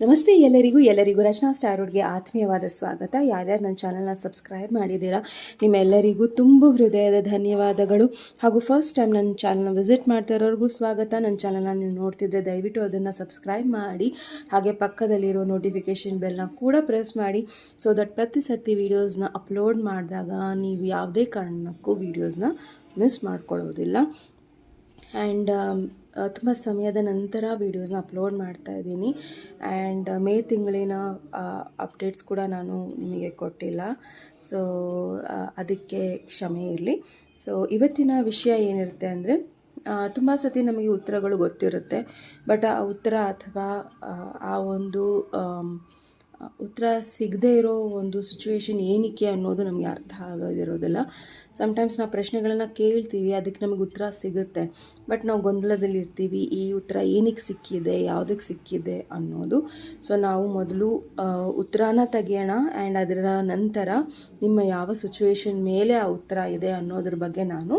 ನಮಸ್ತೆ ಎಲ್ಲರಿಗೂ ರಚನಾ ಸ್ಟಾರ್ವುಡ್ಗೆ ಆತ್ಮೀಯವಾದ ಸ್ವಾಗತ. ಯಾರ್ಯಾರು ನನ್ನ ಚಾನಲ್ನ ಸಬ್ಸ್ಕ್ರೈಬ್ ಮಾಡಿದ್ದೀರಾ ನಿಮ್ಮೆಲ್ಲರಿಗೂ ತುಂಬ ಹೃದಯದ ಧನ್ಯವಾದಗಳು. ಹಾಗೂ ಫಸ್ಟ್ ಟೈಮ್ ನನ್ನ ಚಾನಲ್ನ ವಿಸಿಟ್ ಮಾಡ್ತಾ ಇರೋರಿಗೂ ಸ್ವಾಗತ. ನನ್ನ ಚಾನಲ್ನ ನೀವು ನೋಡ್ತಿದ್ರೆ ದಯವಿಟ್ಟು ಅದನ್ನು ಸಬ್ಸ್ಕ್ರೈಬ್ ಮಾಡಿ, ಹಾಗೆ ಪಕ್ಕದಲ್ಲಿರೋ ನೋಟಿಫಿಕೇಷನ್ ಬೆಲ್ನ ಕೂಡ ಪ್ರೆಸ್ ಮಾಡಿ, ಸೊ ದಟ್ ಪ್ರತಿ ಸರ್ತಿ ವೀಡಿಯೋಸ್ನ ಅಪ್ಲೋಡ್ ಮಾಡಿದಾಗ ನೀವು ಯಾವುದೇ ಕಾರಣಕ್ಕೂ ವೀಡಿಯೋಸ್ನ ಮಿಸ್ ಮಾಡ್ಕೊಳ್ಳೋದಿಲ್ಲ. ಆ್ಯಂಡ್ ತುಂಬ ಸಮಯದ ನಂತರ ವೀಡಿಯೋಸ್ನ ಅಪ್ಲೋಡ್ ಮಾಡ್ತಾ ಇದ್ದೀನಿ. ಆ್ಯಂಡ್ ಮೇ ತಿಂಗಳಿನ ಅಪ್ಡೇಟ್ಸ್ ಕೂಡ ನಾನು ನಿಮಗೆ ಕೊಟ್ಟಿಲ್ಲ, ಸೊ ಅದಕ್ಕೆ ಕ್ಷಮೆ ಇರಲಿ. ಸೊ ಇವತ್ತಿನ ವಿಷಯ ಏನಿರುತ್ತೆ ಅಂದರೆ, ತುಂಬ ಸತಿ ನಮಗೆ ಉತ್ತರಗಳು ಗೊತ್ತಿರುತ್ತೆ, ಬಟ್ ಆ ಉತ್ತರ ಅಥವಾ ಆ ಒಂದು ಉತ್ತರ ಸಿಗದೇ ಇರೋ ಒಂದು ಸಿಚುವೇಶನ್ ಏನಕ್ಕೆ ಅನ್ನೋದು ನಮಗೆ ಅರ್ಥ ಆಗೋದಿರೋದಿಲ್ಲ. ಸಮ್ಟೈಮ್ಸ್ ನಾವು ಪ್ರಶ್ನೆಗಳನ್ನು ಕೇಳ್ತೀವಿ, ಅದಕ್ಕೆ ನಮಗೆ ಉತ್ತರ ಸಿಗುತ್ತೆ, ಬಟ್ ನಾವು ಗೊಂದಲದಲ್ಲಿರ್ತೀವಿ, ಈ ಉತ್ತರ ಏನಕ್ಕೆ ಸಿಕ್ಕಿದೆ, ಯಾವುದಕ್ಕೆ ಸಿಕ್ಕಿದೆ ಅನ್ನೋದು. ಸೊ ನಾವು ಮೊದಲು ಉತ್ತರನ ತೆಗೆಯೋಣ, ಆ್ಯಂಡ್ ಅದರ ನಂತರ ನಿಮ್ಮ ಯಾವ ಸಿಚುವೇಶನ್ ಮೇಲೆ ಆ ಉತ್ತರ ಇದೆ ಅನ್ನೋದ್ರ ಬಗ್ಗೆ ನಾನು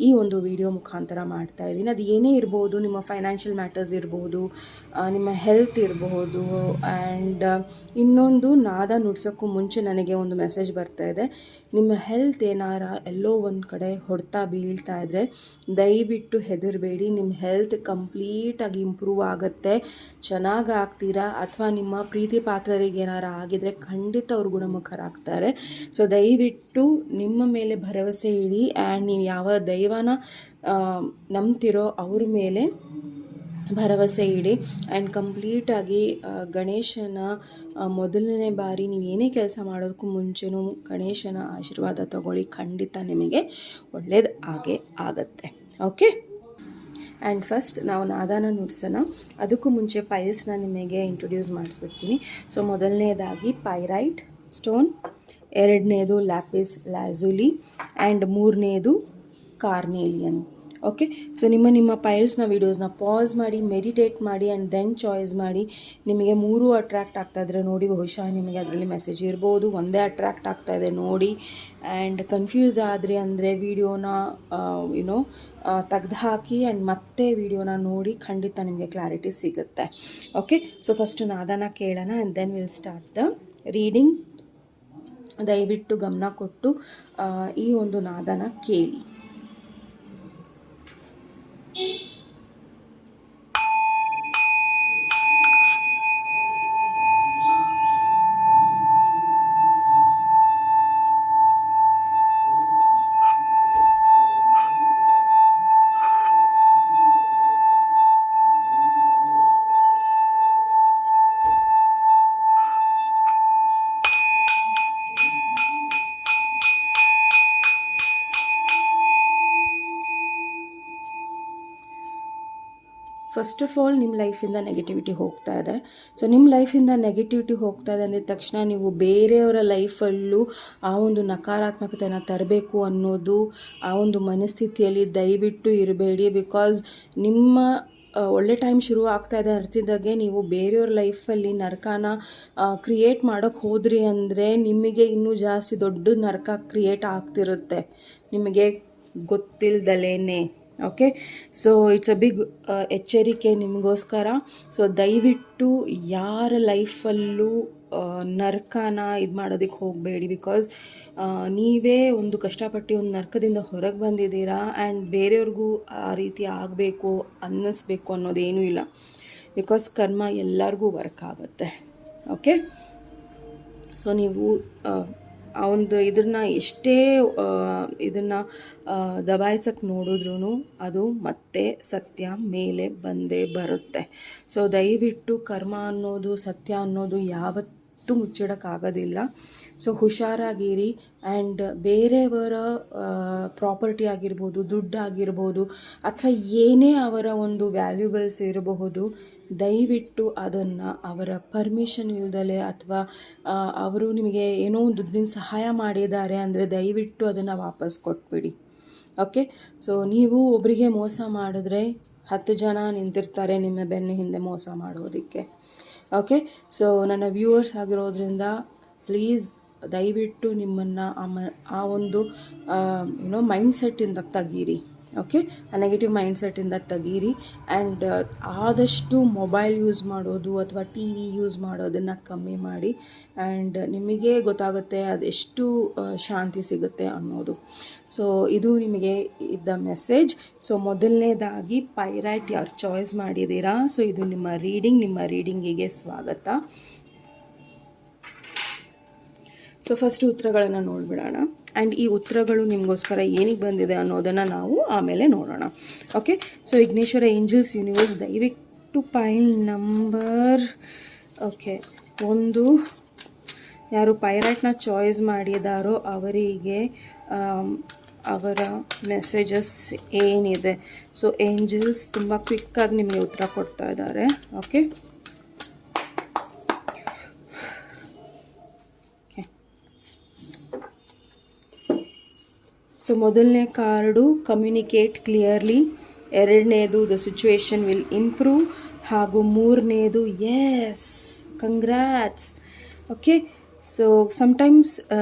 ಈ ಒಂದು ವಿಡಿಯೋ ಮುಖಾಂತರ ಮಾಡ್ತಾ ಇದ್ದೀನಿ. ಅದು ಏನೇ ಇರ್ಬೋದು, ನಿಮ್ಮ ಫೈನಾನ್ಷಿಯಲ್ ಮ್ಯಾಟರ್ಸ್ ಇರ್ಬೋದು, ನಿಮ್ಮ ಹೆಲ್ತ್ ಇರಬಹುದು. ಆ್ಯಂಡ್ ಇನ್ನೊಂದು, ನಾದ ನುಡ್ಸೋಕ್ಕೂ ಮುಂಚೆ ನನಗೆ ಒಂದು ಮೆಸೇಜ್ ಬರ್ತಾ ಇದೆ. ನಿಮ್ಮ ಹೆಲ್ತ್ ಏನಾರ ಎಲ್ಲೋ ಒಂದು ಕಡೆ ಹೊಡ್ತಾ ಬೀಳ್ತಾ ಇದ್ದರೆ ದಯವಿಟ್ಟು ಹೆದರಬೇಡಿ. ನಿಮ್ಮ ಹೆಲ್ತ್ ಕಂಪ್ಲೀಟಾಗಿ ಇಂಪ್ರೂವ್ ಆಗುತ್ತೆ, ಚೆನ್ನಾಗಿ ಆಗ್ತೀರಾ. ಅಥವಾ ನಿಮ್ಮ ಪ್ರೀತಿ ಪಾತ್ರರಿಗೆ ಏನಾರ ಆಗಿದರೆ ಖಂಡಿತ ಅವ್ರು ಗುಣಮುಖರಾಗ್ತಾರೆ. ಸೊ ದಯವಿಟ್ಟು ನಿಮ್ಮ ಮೇಲೆ ಭರವಸೆ ಇಡಿ, ಆ್ಯಂಡ್ ನೀವು ಯಾವ ದೈವನ ನಂಬ್ತಿರೋ ಅವ್ರ ಮೇಲೆ ಭರವಸೆ ಇಡಿ. ಆ್ಯಂಡ್ ಕಂಪ್ಲೀಟಾಗಿ ಗಣೇಶನ ಮೊದಲನೇ ಬಾರಿ ನೀವು ಏನೇ ಕೆಲಸ ಮಾಡೋದಕ್ಕೂ ಮುಂಚೆನೂ ಗಣೇಶನ ಆಶೀರ್ವಾದ ತಗೊಳ್ಳಿ, ಖಂಡಿತ ನಿಮಗೆ ಒಳ್ಳೇದು ಆಗೇ ಆಗತ್ತೆ. ಓಕೆ, ಆ್ಯಂಡ್ ಫಸ್ಟ್ ನಾವು ನಾದಾನ ನುಡ್ಸೋಣ. ಅದಕ್ಕೂ ಮುಂಚೆ ಪೈಲ್ಸ್ನ ನಿಮಗೆ ಇಂಟ್ರೊಡ್ಯೂಸ್ ಮಾಡಿಸ್ಬಿಡ್ತೀನಿ. ಸೊ ಮೊದಲನೇದಾಗಿ ಪೈರೈಟ್ ಸ್ಟೋನ್, ಎರಡನೇದು ಲ್ಯಾಪಿಸ್ ಲ್ಯಾಜುಲಿ, ಆ್ಯಂಡ್ ಮೂರನೇದು ಕಾರ್ನೇಲಿಯನ್. ಓಕೆ, ಸೊ ನಿಮ್ಮ ಪೈಲ್ಸ್ನ ವೀಡಿಯೋಸ್ನ ಪಾಸ್ ಮಾಡಿ, ಮೆಡಿಟೇಟ್ ಮಾಡಿ, ಆ್ಯಂಡ್ ದೆನ್ ಚಾಯ್ಸ್ ಮಾಡಿ. ನಿಮಗೆ ಮೂರು ಅಟ್ರ್ಯಾಕ್ಟ್ ಆಗ್ತಾಯಿದ್ರೆ ನೋಡಿ, ಬಹುಶಃ ನಿಮಗೆ ಅದರಲ್ಲಿ ಮೆಸೇಜ್ ಇರ್ಬೋದು. ಒಂದೇ ಅಟ್ರ್ಯಾಕ್ಟ್ ಆಗ್ತಾಯಿದೆ ನೋಡಿ, ಆ್ಯಂಡ್ ಕನ್ಫ್ಯೂಸ್ ಆದರೆ ಅಂದರೆ ವೀಡಿಯೋನ ತೆಗ್ದು ಹಾಕಿ ಆ್ಯಂಡ್ ಮತ್ತೆ ವೀಡಿಯೋನ ನೋಡಿ, ಖಂಡಿತ ನಿಮಗೆ ಕ್ಲಾರಿಟಿ ಸಿಗುತ್ತೆ. ಓಕೆ, ಸೊ ಫಸ್ಟು ನಾದಾನ ಕೇಳೋಣ, and then will start the reading. ದಯವಿಟ್ಟು ಗಮನ ಕೊಟ್ಟು ಈ ಒಂದು ನಾದಾನ ಕೇಳಿ. ಫಸ್ಟ್ ಆಫ್ ಆಲ್, ನಿಮ್ಮ ಲೈಫಿಂದ ನೆಗೆಟಿವಿಟಿ ಹೋಗ್ತಾ ಇದೆ. ಸೊ ನಿಮ್ಮ ಲೈಫಿಂದ ನೆಗೆಟಿವಿಟಿ ಹೋಗ್ತಾ ಇದೆ ಅಂದಿದ ತಕ್ಷಣ ನೀವು ಬೇರೆಯವರ ಲೈಫಲ್ಲೂ ಆ ಒಂದು ನಕಾರಾತ್ಮಕತೆಯನ್ನು ತರಬೇಕು ಅನ್ನೋದು ಆ ಒಂದು ಮನಸ್ಥಿತಿಯಲ್ಲಿ ದಯವಿಟ್ಟು ಇರಬೇಡಿ. ಬಿಕಾಸ್ ನಿಮ್ಮ ಒಳ್ಳೆ ಟೈಮ್ ಶುರು ಆಗ್ತಾ ಇದೆ ಅರ್ತಿದ್ದಾಗೆ ನೀವು ಬೇರೆಯವ್ರ ಲೈಫಲ್ಲಿ ನರಕನ ಕ್ರಿಯೇಟ್ ಮಾಡೋಕ್ಕೆ ಹೋದ್ರಿ ಅಂದರೆ ನಿಮಗೆ ಇನ್ನೂ ಜಾಸ್ತಿ ದೊಡ್ಡ ನರಕ ಕ್ರಿಯೇಟ್ ಆಗ್ತಿರುತ್ತೆ, ನಿಮಗೆ ಗೊತ್ತಿಲ್ದಲೇ. Okay, so it's a big ಎಚ್ಚರಿಕೆ ನಿಮಗೋಸ್ಕರ. ಸೊ ದಯವಿಟ್ಟು ಯಾರ ಲೈಫಲ್ಲೂ ನರಕನ ಇದು ಮಾಡೋದಕ್ಕೆ ಹೋಗಬೇಡಿ. ಬಿಕಾಸ್ ನೀವೇ ಒಂದು ಕಷ್ಟಪಟ್ಟು ಒಂದು ನರಕದಿಂದ ಹೊರಗೆ ಬಂದಿದ್ದೀರಾ, ಆ್ಯಂಡ್ ಬೇರೆಯವ್ರಿಗೂ ಆ ರೀತಿ ಆಗಬೇಕು ಅನ್ನಿಸ್ಬೇಕು ಅನ್ನೋದೇನೂ ಇಲ್ಲ. ಬಿಕಾಸ್ ಕರ್ಮ ಎಲ್ಲರಿಗೂ ವರ್ಕ್ ಆಗುತ್ತೆ. ಓಕೆ, ಸೊ ನೀವು ಆ ಒಂದು ಇದನ್ನು ಎಷ್ಟೇ ಇದನ್ನು ದಬಾಯಿಸೋಕ್ಕೆ ನೋಡಿದ್ರೂ ಅದು ಮತ್ತೆ ಸತ್ಯ ಮೇಲೆ ಬಂದೇ ಬರುತ್ತೆ. ಸೊ ದಯವಿಟ್ಟು ಕರ್ಮ ಅನ್ನೋದು, ಸತ್ಯ ಅನ್ನೋದು ಯಾವತ್ತೂ ಮುಚ್ಚಿಡೋಕ್ಕಾಗೋದಿಲ್ಲ. ಸೊ ಹುಷಾರಾಗಿರಿ. ಆ್ಯಂಡ್ ಬೇರೆಯವರ ಪ್ರಾಪರ್ಟಿ ಆಗಿರ್ಬೋದು, ದುಡ್ಡು ಆಗಿರ್ಬೋದು, ಅಥವಾ ಏನೇ ಅವರ ಒಂದು ವ್ಯಾಲ್ಯೂಬಲ್ಸ್ ಇರಬಹುದು, ದಯವಿಟ್ಟು ಅದನ್ನು ಅವರ ಪರ್ಮಿಷನ್ ಇಲ್ದಲೆ ಅಥವಾ ಅವರು ನಿಮಗೆ ಏನೋ ಒಂದು ದುಡ್ಡಿನ ಸಹಾಯ ಮಾಡಿದ್ದಾರೆ ಅಂದರೆ ದಯವಿಟ್ಟು ಅದನ್ನು ವಾಪಸ್ ಕೊಟ್ಬಿಡಿ. ಓಕೆ, ಸೊ ನೀವು ಒಬ್ಬರಿಗೆ ಮೋಸ ಮಾಡಿದ್ರೆ 10 ಜನ ನಿಂತಿರ್ತಾರೆ ನಿಮ್ಮ ಬೆನ್ನ ಹಿಂದೆ ಮೋಸ ಮಾಡೋದಕ್ಕೆ. ಓಕೆ, ಸೊ ನನ್ನ ವ್ಯೂವರ್ಸ್ ಆಗಿರೋದ್ರಿಂದ ಪ್ಲೀಸ್ ದಯವಿಟ್ಟು ನಿಮ್ಮನ್ನು ಆ ಒಂದು ಮೈಂಡ್ಸೆಟ್ಟಿಂದ ತೆಗೀರಿ. ಓಕೆ, ಆ ನೆಗೆಟಿವ್ ಮೈಂಡ್ಸೆಟ್ಟಿಂದ ತೆಗೀರಿ. ಆ್ಯಂಡ್ ಆದಷ್ಟು ಮೊಬೈಲ್ ಯೂಸ್ ಮಾಡೋದು ಅಥವಾ ಟಿ ವಿ ಯೂಸ್ ಮಾಡೋದನ್ನು ಕಮ್ಮಿ ಮಾಡಿ. ಆ್ಯಂಡ್ ನಿಮಗೆ ಗೊತ್ತಾಗುತ್ತೆ ಅದೆಷ್ಟು ಶಾಂತಿ ಸಿಗುತ್ತೆ ಅನ್ನೋದು. ಸೊ ಇದು ನಿಮಗೆ ಇದ್ದ ಮೆಸೇಜ್. ಸೊ ಮೊದಲನೇದಾಗಿ ಪೈರೈಟ್ ಯಾರು ಚಾಯ್ಸ್ ಮಾಡಿದ್ದೀರಾ, ಸೊ ಇದು ನಿಮ್ಮ ರೀಡಿಂಗಿಗೆ ಸ್ವಾಗತ. ಸೊ ಫಸ್ಟ್ ಉತ್ತರಗಳನ್ನು ನೋಡಿಬಿಡೋಣ. ಆ್ಯಂಡ್ ಈ ಉತ್ತರಗಳು ನಿಮಗೋಸ್ಕರ ಏನಿಗೆ ಬಂದಿದೆ ಅನ್ನೋದನ್ನು ನಾವು ಆಮೇಲೆ ನೋಡೋಣ. Okay, so Vighneshwara angels universe ದಯವಿಟ್ಟು ಪೈಲ್ ನಂಬರ್ ಓಕೆ 1 ಯಾರು ಪೈರೈಟ್ನ ಚಾಯ್ಸ್ ಮಾಡಿದಾರೋ ಅವರಿಗೆ ಅವರ ಮೆಸೇಜಸ್ ಏನಿದೆ. ಸೊ ಏಂಜಲ್ಸ್ ತುಂಬ ಕ್ವಿಕ್ಕಾಗಿ ನಿಮಗೆ ಉತ್ತರ ಕೊಡ್ತಾ ಇದ್ದಾರೆ. ಓಕೆ, ಸೊ ಮೊದಲನೇ ಕಾರ್ಡು ಕಮ್ಯುನಿಕೇಟ್ ಕ್ಲಿಯರ್ಲಿ, ಎರಡನೇದು ದ ಸಿಚುವೇಶನ್ ವಿಲ್ ಇಂಪ್ರೂವ್, ಹಾಗೂ ಮೂರನೇದು yes congrats. Okay, so sometimes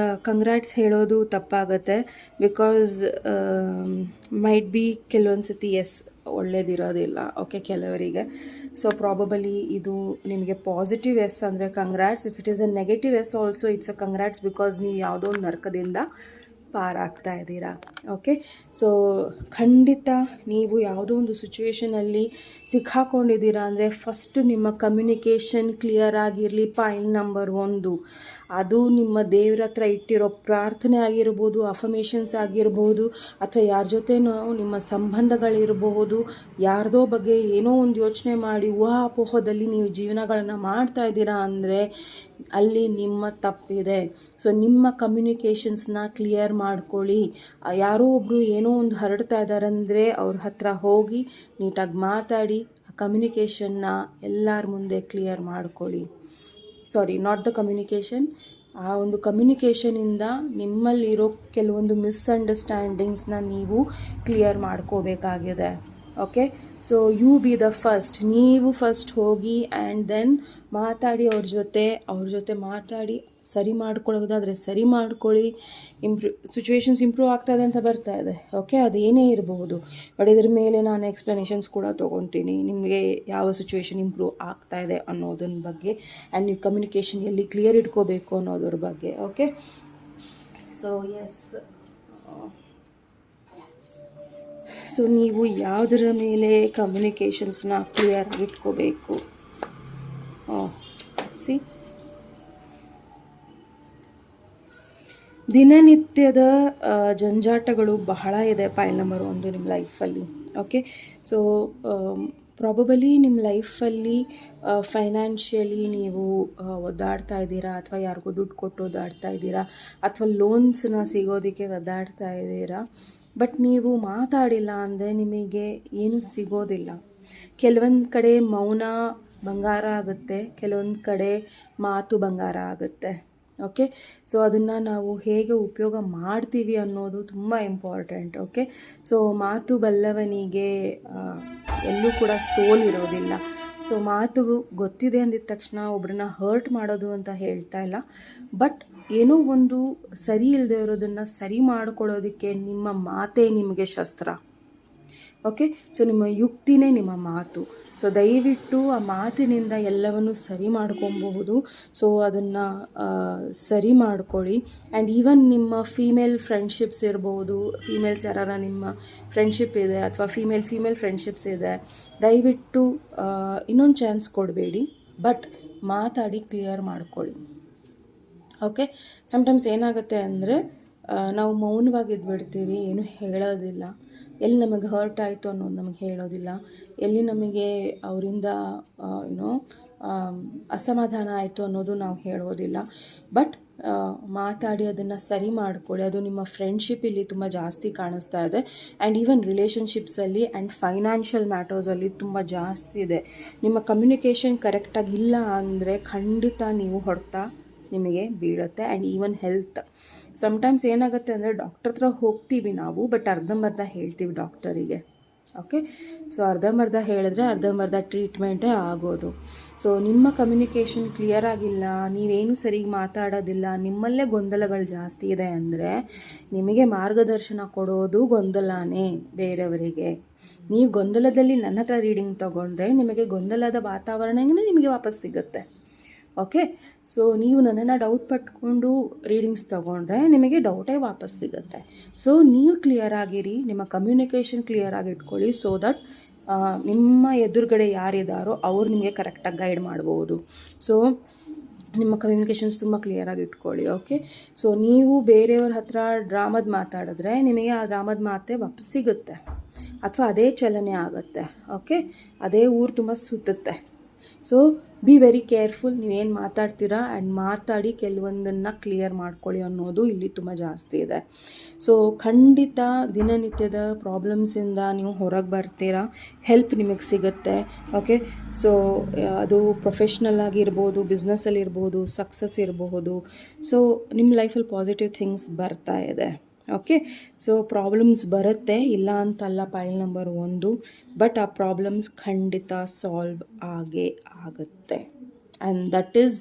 congrats ಹೇಳೋದು ತಪ್ಪಾಗುತ್ತೆ, ಬಿಕಾಸ್ ಮೈಟ್ ಬಿ ಕೆಲವೊಂದು ಸತಿ ಎಸ್ ಒಳ್ಳೇದಿರೋದಿಲ್ಲ. ಓಕೆ, ಕೆಲವರಿಗೆ. ಸೊ ಪ್ರಾಬಬಲಿ ಇದು ನಿಮಗೆ ಪಾಸಿಟಿವ್ ಎಸ್ ಅಂದರೆ congrats. If it is a negative yes also it's a congrats, because ನೀವು ಯಾವುದೋ ಒಂದು ನರಕದಿಂದ ಪಾರಾಗ್ತಾ ಇದ್ದೀರಾ. ಓಕೆ, ಸೊ ಖಂಡಿತ ನೀವು ಯಾವುದೋ ಒಂದು ಸಿಚುವೇಷನಲ್ಲಿ ಸಿಕ್ಕಾಕೊಂಡಿದ್ದೀರಾ ಅಂದರೆ ಫಸ್ಟು ನಿಮ್ಮ ಕಮ್ಯುನಿಕೇಷನ್ ಕ್ಲಿಯರ್ ಆಗಿರಲಿ. ಪಾಯಿಂಟ್ ನಂಬರ್ 1 ಅದು ನಿಮ್ಮ ದೇವ್ರ ಹತ್ರ ಇಟ್ಟಿರೋ ಪ್ರಾರ್ಥನೆ ಆಗಿರ್ಬೋದು, ಅಫರ್ಮೇಷನ್ಸ್ ಆಗಿರ್ಬೋದು, ಅಥವಾ ಯಾರ ಜೊತೆನೋ ನಿಮ್ಮ ಸಂಬಂಧಗಳಿರಬಹುದು. ಯಾರ್ದೋ ಬಗ್ಗೆ ಏನೋ ಒಂದು ಯೋಚನೆ ಮಾಡಿ ಊಹಾಪೋಹದಲ್ಲಿ ನೀವು ಜೀವನಗಳನ್ನು ಮಾಡ್ತಾ ಇದ್ದೀರಾ ಅಂದರೆ ಅಲ್ಲಿ ನಿಮ್ಮ ತಪ್ಪಿದೆ. ಸೊ ನಿಮ್ಮ ಕಮ್ಯುನಿಕೇಷನ್ಸ್ನ ಕ್ಲಿಯರ್ ಮಾಡ್ಕೊಳ್ಳಿ. ಯಾರೋ ಒಬ್ಬರು ಏನೋ ಒಂದು ಹರಡ್ತಾ ಇದ್ದಾರೆ ಅಂದರೆ ಅವ್ರ ಹತ್ರ ಹೋಗಿ ನೀಟಾಗಿ ಮಾತಾಡಿ ಆ ಕಮ್ಯುನಿಕೇಷನ್ನ ಎಲ್ಲರ ಮುಂದೆ ಕ್ಲಿಯರ್ ಮಾಡ್ಕೊಳ್ಳಿ. ಸಾರಿ, ನಾಟ್ ದ ಕಮ್ಯುನಿಕೇಷನ್, ಆ ಒಂದು ಕಮ್ಯುನಿಕೇಷನಿಂದ ನಿಮ್ಮಲ್ಲಿರೋ ಕೆಲವೊಂದು ಮಿಸ್ಅಂಡರ್ಸ್ಟ್ಯಾಂಡಿಂಗ್ಸ್ನ ನೀವು ಕ್ಲಿಯರ್ ಮಾಡ್ಕೋಬೇಕಾಗಿದೆ. Okay, so you be the first, ನೀವು ಫಸ್ಟ್ ಹೋಗಿ ಆ್ಯಂಡ್ ದೆನ್ ಮಾತಾಡಿ ಅವ್ರ ಜೊತೆ ಮಾತಾಡಿ ಸರಿ ಮಾಡ್ಕೊಳ್ಳೋದಾದರೆ ಸರಿ ಮಾಡ್ಕೊಳ್ಳಿ. ಸಿಚುವೇಶನ್ಸ್ ಇಂಪ್ರೂವ್ ಆಗ್ತಾಯಿದೆ ಅಂತ ಬರ್ತಾ ಇದೆ. ಓಕೆ, ಅದೇನೇ ಇರಬಹುದು, ಬಟ್ ಇದ್ರ ಮೇಲೆ ನಾನು ಎಕ್ಸ್ಪ್ಲನೇಷನ್ಸ್ ಕೂಡ ತೊಗೊತೀನಿ ನಿಮಗೆ ಯಾವ ಸಿಚುವೇಶನ್ ಇಂಪ್ರೂವ್ ಆಗ್ತಾಯಿದೆ ಅನ್ನೋದ್ರ ಬಗ್ಗೆ, ಆ್ಯಂಡ್ ನೀವು ಕಮ್ಯುನಿಕೇಷನ್ ಎಲ್ಲಿ ಕ್ಲಿಯರ್ ಇಟ್ಕೋಬೇಕು ಅನ್ನೋದ್ರ ಬಗ್ಗೆ. ಓಕೆ, ಸೊ ಎಸ್, ಸೊ ನೀವು ಯಾವುದರ ಮೇಲೆ ಕಮ್ಯುನಿಕೇಷನ್ಸ್ನ ಕ್ಲಿಯರ್ ಇಟ್ಕೋಬೇಕು. ಸಿ, ದಿನನಿತ್ಯದ ಜಂಜಾಟಗಳು ಬಹಳ ಇದೆ ಪೈಲ್ ನಂಬರ್ 1 ನಿಮ್ಮ ಲೈಫಲ್ಲಿ. ಓಕೆ, ಸೊ ಪ್ರಾಬಬಲಿ ನಿಮ್ಮ ಲೈಫಲ್ಲಿ ಫೈನಾನ್ಷಿಯಲಿ ನೀವು ಒದ್ದಾಡ್ತಾ ಇದ್ದೀರಾ, ಅಥವಾ ಯಾರಿಗೂ ದುಡ್ಡು ಕೊಟ್ಟು ಒದ್ದಾಡ್ತಾ ಇದ್ದೀರಾ, ಅಥವಾ ಲೋನ್ಸ್ನ ಸಿಗೋದಕ್ಕೆ ಒದ್ದಾಡ್ತಾ ಇದ್ದೀರಾ. ಬಟ್ ನೀವು ಮಾತಾಡಿಲ್ಲ ಅಂದರೆ ನಿಮಗೆ ಏನೂ ಸಿಗೋದಿಲ್ಲ. ಕೆಲವೊಂದು ಕಡೆ ಮೌನ ಬಂಗಾರ ಆಗುತ್ತೆ, ಕೆಲವೊಂದು ಕಡೆ ಮಾತು ಬಂಗಾರ ಆಗುತ್ತೆ. ಓಕೆ, ಸೊ ಅದನ್ನು ನಾವು ಹೇಗೆ ಉಪಯೋಗ ಮಾಡ್ತೀವಿ ಅನ್ನೋದು ತುಂಬ ಇಂಪಾರ್ಟೆಂಟ್. ಓಕೆ, ಸೊ ಮಾತು ಬಲ್ಲವನಿಗೆ ಎಲ್ಲೂ ಕೂಡ ಸೋಲಿರೋದಿಲ್ಲ. ಸೊ ಮಾತು ಗೊತ್ತಿದೆ ಅಂದಿದ ತಕ್ಷಣ ಒಬ್ಬರನ್ನ ಹರ್ಟ್ ಮಾಡೋದು ಅಂತ ಹೇಳ್ತಾ ಇಲ್ಲ, ಬಟ್ ಏನೋ ಒಂದು ಸರಿ ಇಲ್ಲದೆ ಇರೋದನ್ನು ಸರಿ ಮಾಡ್ಕೊಳ್ಳೋದಕ್ಕೆ ನಿಮ್ಮ ಮಾತೇ ನಿಮಗೆ ಶಸ್ತ್ರ. ಓಕೆ, ಸೊ ನಿಮ್ಮ ಯುಕ್ತಿನೇ ನಿಮ್ಮ ಮಾತು. ಸೊ ದಯವಿಟ್ಟು ಆ ಮಾತಿನಿಂದ ಎಲ್ಲವನ್ನು ಸರಿ ಮಾಡ್ಕೊಬಹುದು. ಸೊ ಅದನ್ನು ಸರಿ ಮಾಡ್ಕೊಳ್ಳಿ. ಆ್ಯಂಡ್ ಈವನ್ ನಿಮ್ಮ ಫೀಮೇಲ್ ಫ್ರೆಂಡ್ಶಿಪ್ಸ್ ಇರ್ಬೋದು, ಫೀಮೇಲ್ಸ್ ಯಾರಾರ ನಿಮ್ಮ ಫ್ರೆಂಡ್ಶಿಪ್ ಇದೆ ಅಥವಾ ಫೀಮೇಲ್ ಫ್ರೆಂಡ್ಶಿಪ್ಸ್ ಇದೆ, ದಯವಿಟ್ಟು ಇನ್ನೊಂದು ಚಾನ್ಸ್ ಕೊಡಬೇಡಿ, ಬಟ್ ಮಾತಾಡಿ ಕ್ಲಿಯರ್ ಮಾಡ್ಕೊಳ್ಳಿ. ಓಕೆ, ಸಮ್ಟೈಮ್ಸ್ ಏನಾಗುತ್ತೆ ಅಂದರೆ ನಾವು ಮೌನವಾಗಿದ್ಬಿಡ್ತೀವಿ, ಏನೂ ಹೇಳೋದಿಲ್ಲ. ಎಲ್ಲಿ ನಮಗೆ ಹರ್ಟ್ ಆಯಿತು ಅನ್ನೋದು ನಮಗೆ ಹೇಳೋದಿಲ್ಲ, ಎಲ್ಲಿ ನಮಗೆ ಅವರಿಂದ ಅಸಮಾಧಾನ ಆಯಿತು ಅನ್ನೋದು ನಾವು ಹೇಳೋದಿಲ್ಲ. ಬಟ್ ಮಾತಾಡಿ ಅದನ್ನು ಸರಿ ಮಾಡ್ಕೊಳ್ಳಿ. ಅದು ನಿಮ್ಮ ಫ್ರೆಂಡ್ಶಿಪ್ ಇಲ್ಲಿ ತುಂಬ ಜಾಸ್ತಿ ಕಾಣಿಸ್ತಾ ಇದೆ, ಆ್ಯಂಡ್ ಈವನ್ ರಿಲೇಷನ್ಶಿಪ್ಸಲ್ಲಿ ಆ್ಯಂಡ್ ಫೈನಾನ್ಷಿಯಲ್ ಮ್ಯಾಟರ್ಸಲ್ಲಿ ತುಂಬ ಜಾಸ್ತಿ ಇದೆ. ನಿಮ್ಮ ಕಮ್ಯುನಿಕೇಷನ್ ಕರೆಕ್ಟಾಗಿ ಇಲ್ಲ ಅಂದರೆ ಖಂಡಿತ ನೀವು ಹೊಡೆತ ನಿಮಗೆ ಬೀಳುತ್ತೆ. ಆ್ಯಂಡ್ ಈವನ್ ಹೆಲ್ತ್, ಸಮ್ಟೈಮ್ಸ್ ಏನಾಗುತ್ತೆ ಅಂದರೆ ಡಾಕ್ಟರ್ ಹತ್ರ ಹೋಗ್ತೀವಿ ನಾವು, ಬಟ್ ಅರ್ಧಂಬರ್ಧ ಹೇಳ್ತೀವಿ ಡಾಕ್ಟರಿಗೆ. ಓಕೆ. ಸೊ ಅರ್ಧಂಬರ್ಧ ಹೇಳಿದ್ರೆ ಅರ್ಧಂಬರ್ಧ ಟ್ರೀಟ್ಮೆಂಟೇ ಆಗೋದು. ಸೊ ನಿಮ್ಮ ಕಮ್ಯುನಿಕೇಷನ್ ಕ್ಲಿಯರ್ ಆಗಿಲ್ಲ, ನೀವೇನು ಸರಿಗೆ ಮಾತಾಡೋದಿಲ್ಲ, ನಿಮ್ಮಲ್ಲೇ ಗೊಂದಲಗಳು ಜಾಸ್ತಿ ಇದೆ ಅಂದರೆ ನಿಮಗೆ ಮಾರ್ಗದರ್ಶನ ಕೊಡೋದು ಗೊಂದಲನೇ ಬೇರೆಯವರಿಗೆ. ನೀವು ಗೊಂದಲದಲ್ಲಿ ನನ್ನ ಹತ್ರ ರೀಡಿಂಗ್ ತೊಗೊಂಡ್ರೆ ನಿಮಗೆ ಗೊಂದಲದ ವಾತಾವರಣನೇ ನಿಮಗೆ ವಾಪಸ್ ಸಿಗುತ್ತೆ. ಓಕೆ. ಸೊ ನೀವು ನನ್ನನ್ನು ಡೌಟ್ ಪಟ್ಕೊಂಡು ರೀಡಿಂಗ್ಸ್ ತೊಗೊಂಡ್ರೆ ನಿಮಗೆ ಡೌಟೇ ವಾಪಸ್ ಸಿಗುತ್ತೆ. ಸೊ ನೀವು ಕ್ಲಿಯರ್ ಆಗಿರಿ, ನಿಮ್ಮ ಕಮ್ಯುನಿಕೇಷನ್ ಕ್ಲಿಯರ್ ಆಗಿ ಇಟ್ಕೊಳ್ಳಿ. ಸೊ ದಟ್ ನಿಮ್ಮ ಎದುರುಗಡೆ ಯಾರಿದ್ದಾರೋ ಅವ್ರು ನಿಮಗೆ ಕರೆಕ್ಟಾಗಿ ಗೈಡ್ ಮಾಡ್ಬೋದು. ಸೊ ನಿಮ್ಮ ಕಮ್ಯುನಿಕೇಷನ್ಸ್ ತುಂಬ ಕ್ಲಿಯರಾಗಿ ಇಟ್ಕೊಳ್ಳಿ. ಓಕೆ. ಸೊ ನೀವು ಬೇರೆಯವ್ರ ಹತ್ರ ಡ್ರಾಮದ ಮಾತಾಡಿದ್ರೆ ನಿಮಗೆ ಆ ಡ್ರಾಮದ ಮಾತೇ ವಾಪಸ್ ಸಿಗುತ್ತೆ, ಅಥವಾ ಅದೇ ಚಲನೆ ಆಗುತ್ತೆ. ಓಕೆ. ಅದೇ ಊರು ತುಂಬ ಸುತ್ತುತ್ತೆ. ಸೊ ಬಿ ವೆರಿ ಕೇರ್ಫುಲ್, ನೀವೇನು ಮಾತಾಡ್ತೀರಾ ಆ್ಯಂಡ್ ಮಾತಾಡಿ ಕೆಲವೊಂದನ್ನು ಕ್ಲಿಯರ್ ಮಾಡ್ಕೊಳ್ಳಿ ಅನ್ನೋದು ಇಲ್ಲಿ ತುಂಬ ಜಾಸ್ತಿ ಇದೆ. ಸೊ ಖಂಡಿತ ದಿನನಿತ್ಯದ ಪ್ರಾಬ್ಲಮ್ಸಿಂದ ನೀವು ಹೊರಗೆ ಬರ್ತೀರಾ, ಹೆಲ್ಪ್ ನಿಮಗೆ ಸಿಗುತ್ತೆ. ಓಕೆ. ಸೊ ಅದು ಪ್ರೊಫೆಷ್ನಲ್ ಆಗಿರ್ಬೋದು, ಬಿಸ್ನೆಸ್ಸಲ್ಲಿರ್ಬೋದು, ಸಕ್ಸಸ್ ಇರಬಹುದು. ಸೊ ನಿಮ್ಮ ಲೈಫಲ್ಲಿ ಪಾಸಿಟಿವ್ ಥಿಂಗ್ಸ್ ಬರ್ತಾ ಇದೆ. ಓಕೆ. ಸೊ ಪ್ರಾಬ್ಲಮ್ಸ್ ಬರುತ್ತೆ, ಇಲ್ಲ ಅಂತಲ್ಲ, ಪಾಯಿಂಟ್ ನಂಬರ್ 1. ಬಟ್ ಆ ಪ್ರಾಬ್ಲಮ್ಸ್ ಖಂಡಿತ ಸಾಲ್ವ್ ಆಗೇ ಆಗುತ್ತೆ. ಆ್ಯಂಡ್ ದಟ್ ಈಸ್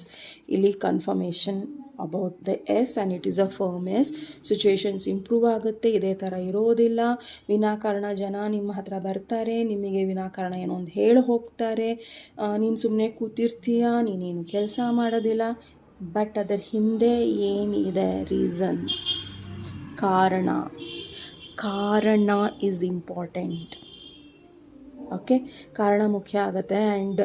ಇಲ್ಲಿ confirmation about the yes, and it is a firm yes. Situations improve ಆಗುತ್ತೆ, ಇದೇ ಥರ ಇರೋದಿಲ್ಲ. ವಿನಾಕಾರಣ ಜನ ನಿಮ್ಮ ಹತ್ರ ಬರ್ತಾರೆ, ನಿಮಗೆ ವಿನಾಕಾರಣ ಏನೋ ಒಂದು ಹೇಳಿ ಹೋಗ್ತಾರೆ. ನೀನು ಸುಮ್ಮನೆ ಕೂತಿರ್ತೀಯ, ನೀನೇನು ಕೆಲಸ ಮಾಡೋದಿಲ್ಲ. ಬಟ್ ಅದರ ಹಿಂದೆ ಏನಿದೆ ರೀಸನ್, ಕಾರಣ ಈಸ್ ಇಂಪಾರ್ಟೆಂಟ್. ಓಕೆ. ಕಾರಣ ಮುಖ್ಯ ಆಗುತ್ತೆ. ಆ್ಯಂಡ್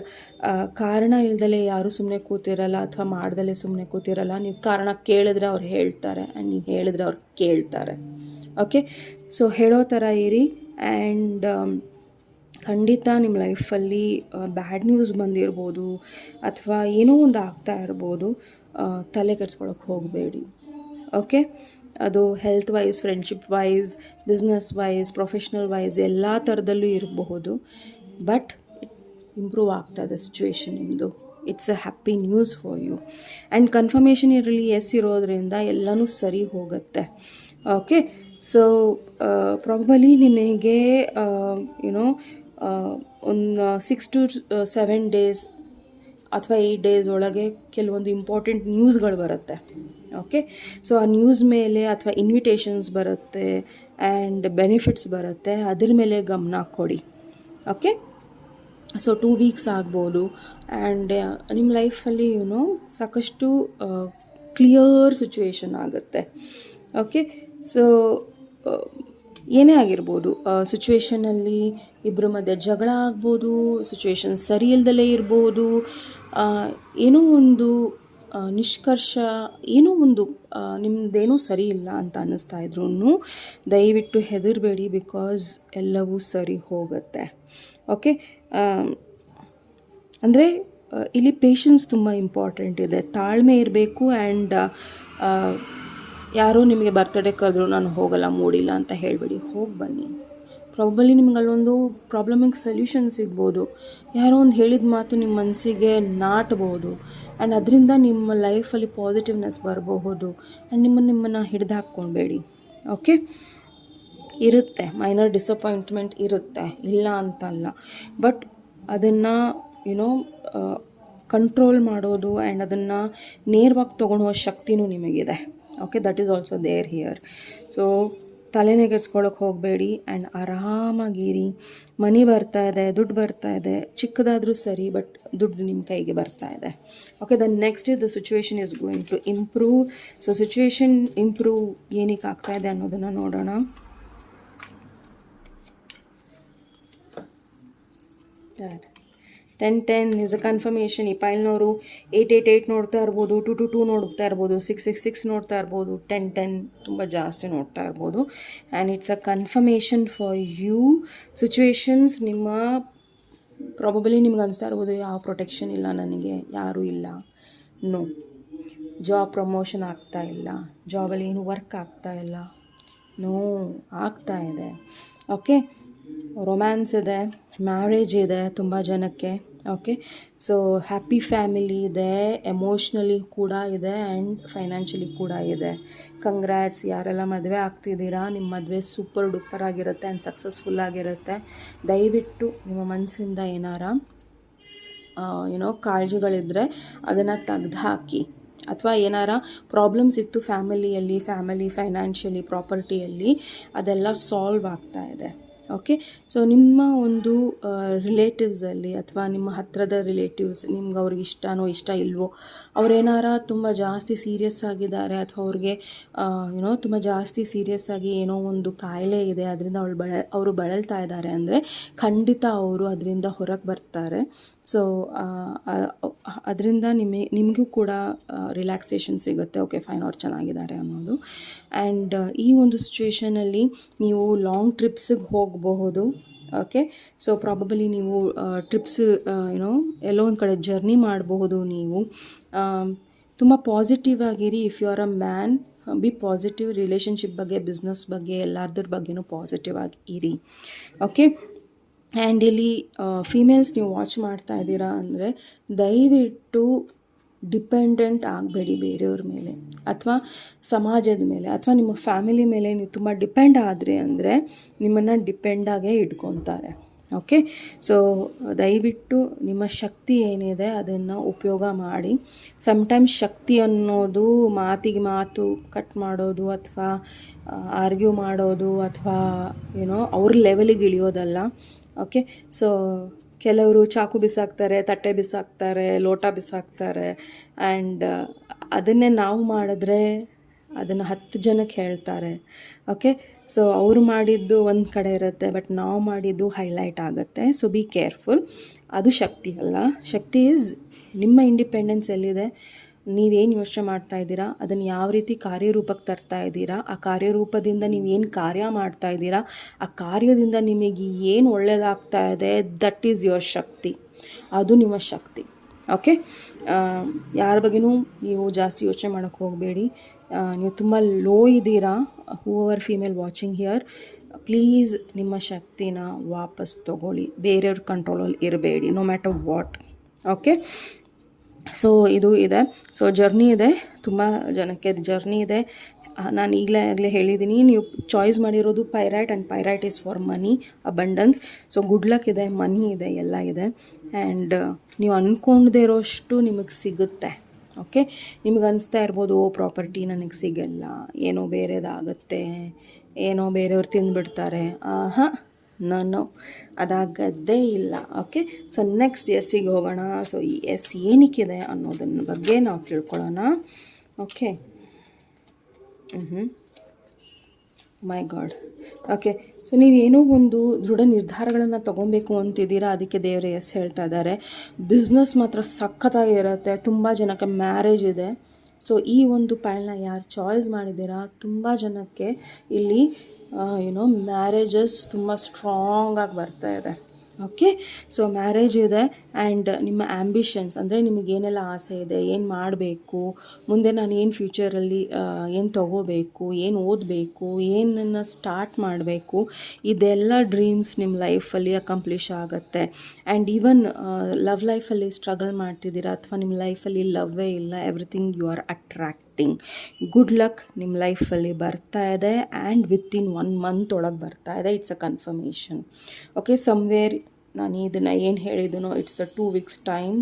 ಕಾರಣ ಇಲ್ದಲೇ ಯಾರೂ ಸುಮ್ಮನೆ ಕೂತಿರಲ್ಲ, ಅಥವಾ ಮಾಡ್ದಲೇ ಸುಮ್ಮನೆ ಕೂತಿರಲ್ಲ. ನೀವು ಕಾರಣ ಕೇಳಿದ್ರೆ ಅವ್ರು ಹೇಳ್ತಾರೆ, ಆ್ಯಂಡ್ ನೀವು ಹೇಳಿದ್ರೆ ಅವ್ರು ಕೇಳ್ತಾರೆ. ಓಕೆ. ಸೊ ಹೇಳೋ ಥರ ಇರಿ. ಆ್ಯಂಡ್ ಖಂಡಿತ ನಿಮ್ಮ ಲೈಫಲ್ಲಿ ಬ್ಯಾಡ್ ನ್ಯೂಸ್ ಬಂದಿರ್ಬೋದು, ಅಥವಾ ಏನೋ ಒಂದು ಆಗ್ತಾ ಇರ್ಬೋದು. ತಲೆ ಕೆಡ್ಸ್ಕೊಳಕ್ಕೆ ಹೋಗಬೇಡಿ. ಓಕೆ. ಅದು health wise, friendship wise, business wise, professional wise ಎಲ್ಲ ಥರದಲ್ಲೂ ಇರಬಹುದು. ಬಟ್ ಇಂಪ್ರೂವ್ ಆಗ್ತಾಯಿದೆ ಸಿಚುವೇಶನ್ ನಿಮ್ಮದು. It's a happy news for you. And confirmation ಇರಲಿ ಎಸ್ ಇರೋದ್ರಿಂದ ಎಲ್ಲನೂ ಸರಿ ಹೋಗುತ್ತೆ. ಓಕೆ. ಸೊ ಪ್ರಾಬಲಿ ನಿಮಗೆ ಒಂದು 6 to 7 days ಅಥವಾ 8 days ಒಳಗೆ ಕೆಲವೊಂದು ಇಂಪಾರ್ಟೆಂಟ್ ನ್ಯೂಸ್ಗಳು ಬರುತ್ತೆ. ಓಕೆ. ಸೊ ಆ ನ್ಯೂಸ್ ಮೇಲೆ ಅಥವಾ ಇನ್ವಿಟೇಷನ್ಸ್ ಬರುತ್ತೆ ಆ್ಯಂಡ್ ಬೆನಿಫಿಟ್ಸ್ ಬರುತ್ತೆ, ಅದ್ರ ಮೇಲೆ ಗಮನ ಕೊಡಿ. ಓಕೆ. ಸೊ 2 weeks ಆಗ್ಬೋದು. ಆ್ಯಂಡ್ ನಿಮ್ಮ ಲೈಫಲ್ಲಿ ಸಾಕಷ್ಟು ಕ್ಲಿಯರ್ ಸಿಚುವೇಶನ್ ಆಗುತ್ತೆ. ಓಕೆ. ಸೊ ಏನೇ ಆಗಿರ್ಬೋದು, ಸಿಚುವೇಷನಲ್ಲಿ ಇಬ್ಬರ ಮಧ್ಯೆ ಜಗಳ ಆಗ್ಬೋದು, ಸಿಚುವೇಶನ್ ಸರಿ ಇಲ್ದಲೇ ಇರ್ಬೋದು, ಏನೋ ಒಂದು ನಿಷ್ಕರ್ಷ, ಏನೋ ಒಂದು ನಿಮ್ಮದೇನೋ ಸರಿ ಇಲ್ಲ ಅಂತ ಅನ್ನಿಸ್ತಾ ಇದ್ರೂ ದಯವಿಟ್ಟು ಹೆದರಬೇಡಿ, ಬಿಕಾಸ್ ಎಲ್ಲವೂ ಸರಿ ಹೋಗುತ್ತೆ. ಓಕೆ. ಅಂದರೆ ಇಲ್ಲಿ ಪೇಷನ್ಸ್ ತುಂಬ ಇಂಪಾರ್ಟೆಂಟ್ ಇದೆ, ತಾಳ್ಮೆ ಇರಬೇಕು. ಆ್ಯಂಡ್ ಯಾರೋ ನಿಮಗೆ ಬರ್ತಡೇ ಕರೆದ್ರು ನಾನು ಹೋಗಲ್ಲ, ಮೂಡಿಲ್ಲ ಅಂತ ಹೇಳಬೇಡಿ, ಹೋಗಿ ಬನ್ನಿ. ಪ್ರಾಬಲಿ ನಿಮ್ಗೆ ಅಲ್ಲೊಂದು ಪ್ರಾಬ್ಲಮಿಗೆ ಸೊಲ್ಯೂಷನ್ ಸಿಗ್ಬೋದು. ಯಾರೋ ಒಂದು ಹೇಳಿದ ಮಾತು ನಿಮ್ಮ ಮನಸ್ಸಿಗೆ ನಾಟ್ಬೋದು, ಆ್ಯಂಡ್ ಅದರಿಂದ ನಿಮ್ಮ ಲೈಫಲ್ಲಿ ಪಾಸಿಟಿವ್ನೆಸ್ ಬರಬಹುದು. ಆ್ಯಂಡ್ ನಿಮ್ಮನ್ನು ಹಿಡ್ದು ಹಾಕ್ಕೊಳ್ಬೇಡಿ. ಓಕೆ. ಇರುತ್ತೆ, ಮೈನರ್ ಡಿಸಪಾಯಿಂಟ್ಮೆಂಟ್ ಇರುತ್ತೆ, ಇಲ್ಲ ಅಂತಲ್ಲ. ಬಟ್ ಅದನ್ನು ಕಂಟ್ರೋಲ್ ಮಾಡೋದು ಆ್ಯಂಡ್ ಅದನ್ನು ನೇರವಾಗಿ ತೊಗೊಳೋ ಶಕ್ತಿನೂ ನಿಮಗಿದೆ. Okay. That is also there here. So ತಲೆನೆಗೆಡ್ಸ್ಕೊಳ್ಳೋಕೆ ಹೋಗಬೇಡಿ ಆ್ಯಂಡ್ ಆರಾಮಾಗಿರಿ. ಮನಿ ಬರ್ತಾ ಇದೆ, ದುಡ್ಡು ಬರ್ತಾ ಇದೆ, ಚಿಕ್ಕದಾದರೂ ಸರಿ, ಬಟ್ ದುಡ್ಡು ನಿಮ್ಮ ಕೈಗೆ ಬರ್ತಾ ಇದೆ. Okay. The next is the situation is going to improve. So situation improve ಏನಕ್ಕೆ ಆಗ್ತಾ ಇದೆ ಅನ್ನೋದನ್ನು ನೋಡೋಣ. Dad. 10 is a confirmation. ಈ ಪೈಲ್ನವರು 8 ನೋಡ್ತಾ ಇರ್ಬೋದು, 2 ನೋಡ್ತಾ ಇರ್ಬೋದು, 6 ನೋಡ್ತಾ ಇರ್ಬೋದು, 10 ತುಂಬ ಜಾಸ್ತಿ ನೋಡ್ತಾ ಇರ್ಬೋದು. And it's a confirmation for you. Situations ನಿಮ್ಮ ಪ್ರಾಬಬಲಿ ನಿಮ್ಗೆ ಅನಿಸ್ತಾ ಇರ್ಬೋದು, ಯಾವ ಪ್ರೊಟೆಕ್ಷನ್ ಇಲ್ಲ ನನಗೆ, ಯಾರೂ ಇಲ್ಲ. ನೋ. ಜಾಬ್ ಪ್ರಮೋಷನ್ ಆಗ್ತಾ ಇಲ್ಲ, ಜಾಬಲ್ಲಿ ಏನು ವರ್ಕ್ ಆಗ್ತಾ ಇಲ್ಲ. ನೋ, ಆಗ್ತಾ ಇದೆ. ಓಕೆ. ರೊಮ್ಯಾನ್ಸ್ ಇದೆ, ಮ್ಯಾರೇಜ್ ಇದೆ ತುಂಬ ಜನಕ್ಕೆ. ಓಕೆ, ಸೊ ಹ್ಯಾಪಿ ಫ್ಯಾಮಿಲಿ ಇದೆ, ಎಮೋಷ್ನಲಿ ಕೂಡ ಇದೆ ಆ್ಯಂಡ್ ಫೈನಾನ್ಷಿಯಲಿ ಕೂಡ ಇದೆ. ಕಂಗ್ರ್ಯಾಟ್ಸ್, ಯಾರೆಲ್ಲ ಮದುವೆ ಆಗ್ತಿದ್ದೀರಾ, ನಿಮ್ಮ ಮದುವೆ ಸೂಪರ್ ಡೂಪರ್ ಆಗಿರುತ್ತೆ ಆ್ಯಂಡ್ ಸಕ್ಸಸ್ಫುಲ್ ಆಗಿರುತ್ತೆ. ದಯವಿಟ್ಟು ನಿಮ್ಮ ಮನಸ್ಸಿಂದ ಏನಾರ ಕಾಳಜಿಗಳಿದ್ದರೆ ಅದನ್ನು ತೆಗ್ದು ಹಾಕಿ, ಅಥವಾ ಏನಾರ ಪ್ರಾಬ್ಲಮ್ಸ್ ಇತ್ತು ಫ್ಯಾಮಿಲಿಯಲ್ಲಿ, ಫೈನಾನ್ಷಿಯಲಿ, ಪ್ರಾಪರ್ಟಿಯಲ್ಲಿ, ಅದೆಲ್ಲ ಸಾಲ್ವ್ ಆಗ್ತಾ ಇದೆ. ಓಕೆ, ಸೊ ನಿಮ್ಮ ಒಂದು ರಿಲೇಟಿವ್ಸಲ್ಲಿ ಅಥವಾ ನಿಮ್ಮ ಹತ್ತಿರದ ರಿಲೇಟಿವ್ಸ್, ನಿಮ್ಗೆ ಅವ್ರಿಗೆ ಇಷ್ಟ ಇಲ್ವೋ, ಅವ್ರೇನಾರ ತುಂಬ ಜಾಸ್ತಿ ಸೀರಿಯಸ್ ಆಗಿದ್ದಾರೆ ಅಥವಾ ಅವ್ರಿಗೆ ತುಂಬ ಜಾಸ್ತಿ ಸೀರಿಯಸ್ ಆಗಿ ಏನೋ ಒಂದು ಕಾಯಿಲೆ ಇದೆ, ಅದರಿಂದ ಅವರು ಬಳಲ್ತಾ ಇದ್ದಾರೆ ಅಂದರೆ ಖಂಡಿತ ಅವರು ಅದರಿಂದ ಹೊರಗೆ ಬರ್ತಾರೆ. ಸೊ ಅದರಿಂದ ನಿಮಗೂ ಕೂಡ ರಿಲ್ಯಾಕ್ಸೇಷನ್ ಸಿಗುತ್ತೆ. ಓಕೆ ಫೈನ್, ಅವ್ರು ಚೆನ್ನಾಗಿದ್ದಾರೆ ಅನ್ನೋದು. ಆ್ಯಂಡ್ ಈ ಒಂದು ಸಿಚುವೇಷನಲ್ಲಿ ನೀವು ಲಾಂಗ್ ಟ್ರಿಪ್ಸಿಗೆ ಹೋಗಬಹುದು. ಓಕೆ, ಸೊ ಪ್ರಾಬಬಲಿ ನೀವು ಟ್ರಿಪ್ಸ್ ಎಲ್ಲೋ ಒಂದು ಕಡೆ ಜರ್ನಿ ಮಾಡಬಹುದು. ನೀವು ತುಂಬ ಪಾಸಿಟಿವ್ ಆಗಿರಿ. If you are a man, be positive. Relationship ಬಗ್ಗೆ, ಬಿಸ್ನೆಸ್ ಬಗ್ಗೆ, ಎಲ್ಲರದ್ರ ಬಗ್ಗೆನೂ ಪಾಸಿಟಿವ್ ಆಗಿ ಇರಿ. ಓಕೆ, ಆ್ಯಂಡ್ ಇಲ್ಲಿ ಫೀಮೇಲ್ಸ್ ನೀವು ವಾಚ್ ಮಾಡ್ತಾ ಇದ್ದೀರಾ ಅಂದರೆ ದಯವಿಟ್ಟು ಡಿಪೆಂಡೆಂಟ್ ಆಗಬೇಡಿ ಬೇರೆಯವ್ರ ಮೇಲೆ ಅಥವಾ ಸಮಾಜದ ಮೇಲೆ ಅಥವಾ ನಿಮ್ಮ ಫ್ಯಾಮಿಲಿ ಮೇಲೆ. ನೀವು ತುಂಬ ಡಿಪೆಂಡ್ ಆದರೆ ಅಂದರೆ ನಿಮ್ಮನ್ನು ಡಿಪೆಂಡಾಗೇ ಇಟ್ಕೊತಾರೆ. ಓಕೆ, ಸೊ ದಯವಿಟ್ಟು ನಿಮ್ಮ ಶಕ್ತಿ ಏನಿದೆ ಅದನ್ನು ಉಪಯೋಗ ಮಾಡಿ. ಸಮ್ಟೈಮ್ಸ್ ಶಕ್ತಿ ಅನ್ನೋದು ಮಾತಿಗೆ ಮಾತು ಕಟ್ ಮಾಡೋದು ಅಥವಾ ಆರ್ಗ್ಯೂ ಮಾಡೋದು ಅಥವಾ ಅವ್ರ ಲೆವೆಲಿಗೆ ಇಳಿಯೋದಲ್ಲ. ಓಕೆ, ಸೊ ಕೆಲವರು ಚಾಕು ಬಿಸಾಕ್ತಾರೆ, ತಟ್ಟೆ ಬಿಸಾಕ್ತಾರೆ, ಲೋಟ ಬಿಸಾಕ್ತಾರೆ, ಆ್ಯಂಡ್ ಅದನ್ನೇ ನಾವು ಮಾಡಿದ್ರೆ ಅದನ್ನು 10 ಜನಕ್ಕೆ ಹೇಳ್ತಾರೆ. ಓಕೆ, ಸೊ ಅವರು ಮಾಡಿದ್ದು ಒಂದು ಕಡೆ ಇರುತ್ತೆ, ಬಟ್ ನಾವು ಮಾಡಿದ್ದು ಹೈಲೈಟ್ ಆಗುತ್ತೆ. So be careful. ಅದು ಶಕ್ತಿ ಅಲ್ಲ. ಶಕ್ತಿ ಈಸ್ ನಿಮ್ಮ ಇಂಡಿಪೆಂಡೆನ್ಸ್ ಎಲ್ಲಿದೆ, ನೀವೇನು ಯೋಚನೆ ಮಾಡ್ತಾ ಇದ್ದೀರಾ, ಅದನ್ನು ಯಾವ ರೀತಿ ಕಾರ್ಯರೂಪಕ್ಕೆ ತರ್ತಾ ಇದ್ದೀರಾ, ಆ ಕಾರ್ಯರೂಪದಿಂದ ನೀವೇನು ಕಾರ್ಯ ಮಾಡ್ತಾ ಇದ್ದೀರಾ, ಆ ಕಾರ್ಯದಿಂದ ನಿಮಗೆ ಏನು ಒಳ್ಳೆಯದಾಗ್ತಾ ಇದೆ, ದಟ್ ಈಸ್ ಯುವರ್ ಶಕ್ತಿ. ಅದು ನಿಮ್ಮ ಶಕ್ತಿ. ಓಕೆ, ಯಾರ ಬಗ್ಗೆನೂ ನೀವು ಜಾಸ್ತಿ ಯೋಚನೆ ಮಾಡೋಕ್ಕೆ ಹೋಗಬೇಡಿ. ನೀವು ತುಂಬ ಲೋ ಇದ್ದೀರಾ, whoever female watching here, please ನಿಮ್ಮ ಶಕ್ತಿನ ವಾಪಸ್ ತೊಗೊಳ್ಳಿ. ಬೇರೆಯವ್ರ ಕಂಟ್ರೋಲಲ್ಲಿ ಇರಬೇಡಿ, no matter what. Okay, so ಇದು ಇದೆ. ಸೊ ಜರ್ನಿ ಇದೆ, ತುಂಬ ಜನಕ್ಕೆ ಜರ್ನಿ ಇದೆ. ನಾನು ಆಗಲೇ ಹೇಳಿದ್ದೀನಿ, ನೀವು ಚಾಯ್ಸ್ ಮಾಡಿರೋದು pyrite and pyrite is for money, abundance. So good luck ಇದೆ, ಮನಿ ಇದೆ, ಎಲ್ಲ ಇದೆ. ಆ್ಯಂಡ್ ನೀವು ಅಂದ್ಕೊಂಡೇ ಇರೋಷ್ಟು ನಿಮಗೆ ಸಿಗುತ್ತೆ. ಓಕೆ, ನಿಮಗೆ ಅನಿಸ್ತಾ ಇರ್ಬೋದು ಪ್ರಾಪರ್ಟಿ ನನಗೆ ಸಿಗಲ್ಲ, ಏನೋ ಬೇರೆದಾಗುತ್ತೆ, ಏನೋ ಬೇರೆಯವ್ರು ತಿಂದುಬಿಡ್ತಾರೆ. ನಾನು ಅದಾಗದ್ದೇ ಇಲ್ಲ. ಓಕೆ, ಸೊ ನೆಕ್ಸ್ಟ್ ಎಸ್ಸಿಗೆ ಹೋಗೋಣ. ಸೊ ಈ ಎಸ್ ಏನಕ್ಕಿದೆ ಅನ್ನೋದನ್ನ ಬಗ್ಗೆ ನಾವು ತಿಳ್ಕೊಳ್ಳೋಣ. ಓಕೆ, ಮೈ ಗಾಡ್. ಓಕೆ, ಸೊ ನೀವೇನೋ ಒಂದು ದೃಢ ನಿರ್ಧಾರಗಳನ್ನು ತೊಗೊಬೇಕು ಅಂತಿದ್ದೀರಾ, ಅದಕ್ಕೆ ದೇವರೇ ಎಸ್ ಹೇಳ್ತಾ ಇದ್ದಾರೆ. ಬಿಸ್ನೆಸ್ ಮಾತ್ರ ಸಖತ್ತಾಗಿರುತ್ತೆ. ತುಂಬ ಜನಕ್ಕೆ ಮ್ಯಾರೇಜ್ ಇದೆ. ಸೊ ಈ ಒಂದು ಪೈಲ್ನ ಯಾರು ಚಾಯ್ಸ್ ಮಾಡಿದ್ದೀರಾ, ತುಂಬ ಜನಕ್ಕೆ ಇಲ್ಲಿ ಮ್ಯಾರೇಜಸ್ ತುಂಬ ಸ್ಟ್ರಾಂಗಾಗಿ ಬರ್ತಾ ಇದೆ. ಓಕೆ, ಸೊ ಮ್ಯಾರೇಜ್ ಇದೆ ಆ್ಯಂಡ್ ನಿಮ್ಮ ಆ್ಯಂಬಿಷನ್ಸ್ ಅಂದರೆ ನಿಮಗೇನೆಲ್ಲ ಆಸೆ ಇದೆ, ಏನು ಮಾಡಬೇಕು ಮುಂದೆ, ನಾನು ಏನು ಫ್ಯೂಚರಲ್ಲಿ ಏನು ತೊಗೋಬೇಕು, ಏನು ಓದಬೇಕು, ಏನನ್ನು ಸ್ಟಾರ್ಟ್ ಮಾಡಬೇಕು, ಇದೆಲ್ಲ ಡ್ರೀಮ್ಸ್ ನಿಮ್ಮ ಲೈಫಲ್ಲಿ ಅಕಂಪ್ಲಿಷ್ ಆಗುತ್ತೆ. ಆ್ಯಂಡ್ ಈವನ್ ಲವ್ ಲೈಫಲ್ಲಿ ಸ್ಟ್ರಗಲ್ ಮಾಡ್ತಿದ್ದೀರಾ ಅಥವಾ ನಿಮ್ಮ ಲೈಫಲ್ಲಿ ಲವ್ವೇ ಇಲ್ಲ, everything you are attracting. Good luck ನಿಮ್ಮ ಲೈಫಲ್ಲಿ ಬರ್ತಾ ಇದೆ ಆ್ಯಂಡ್ ವಿತಿನ್ 1 month ಒಳಗೆ ಬರ್ತಾ ಇದೆ. It's a confirmation. Okay, somewhere ನಾನು ಇದನ್ನು ಏನು ಹೇಳಿದ್ದೀನೋ it's a 2 weeks time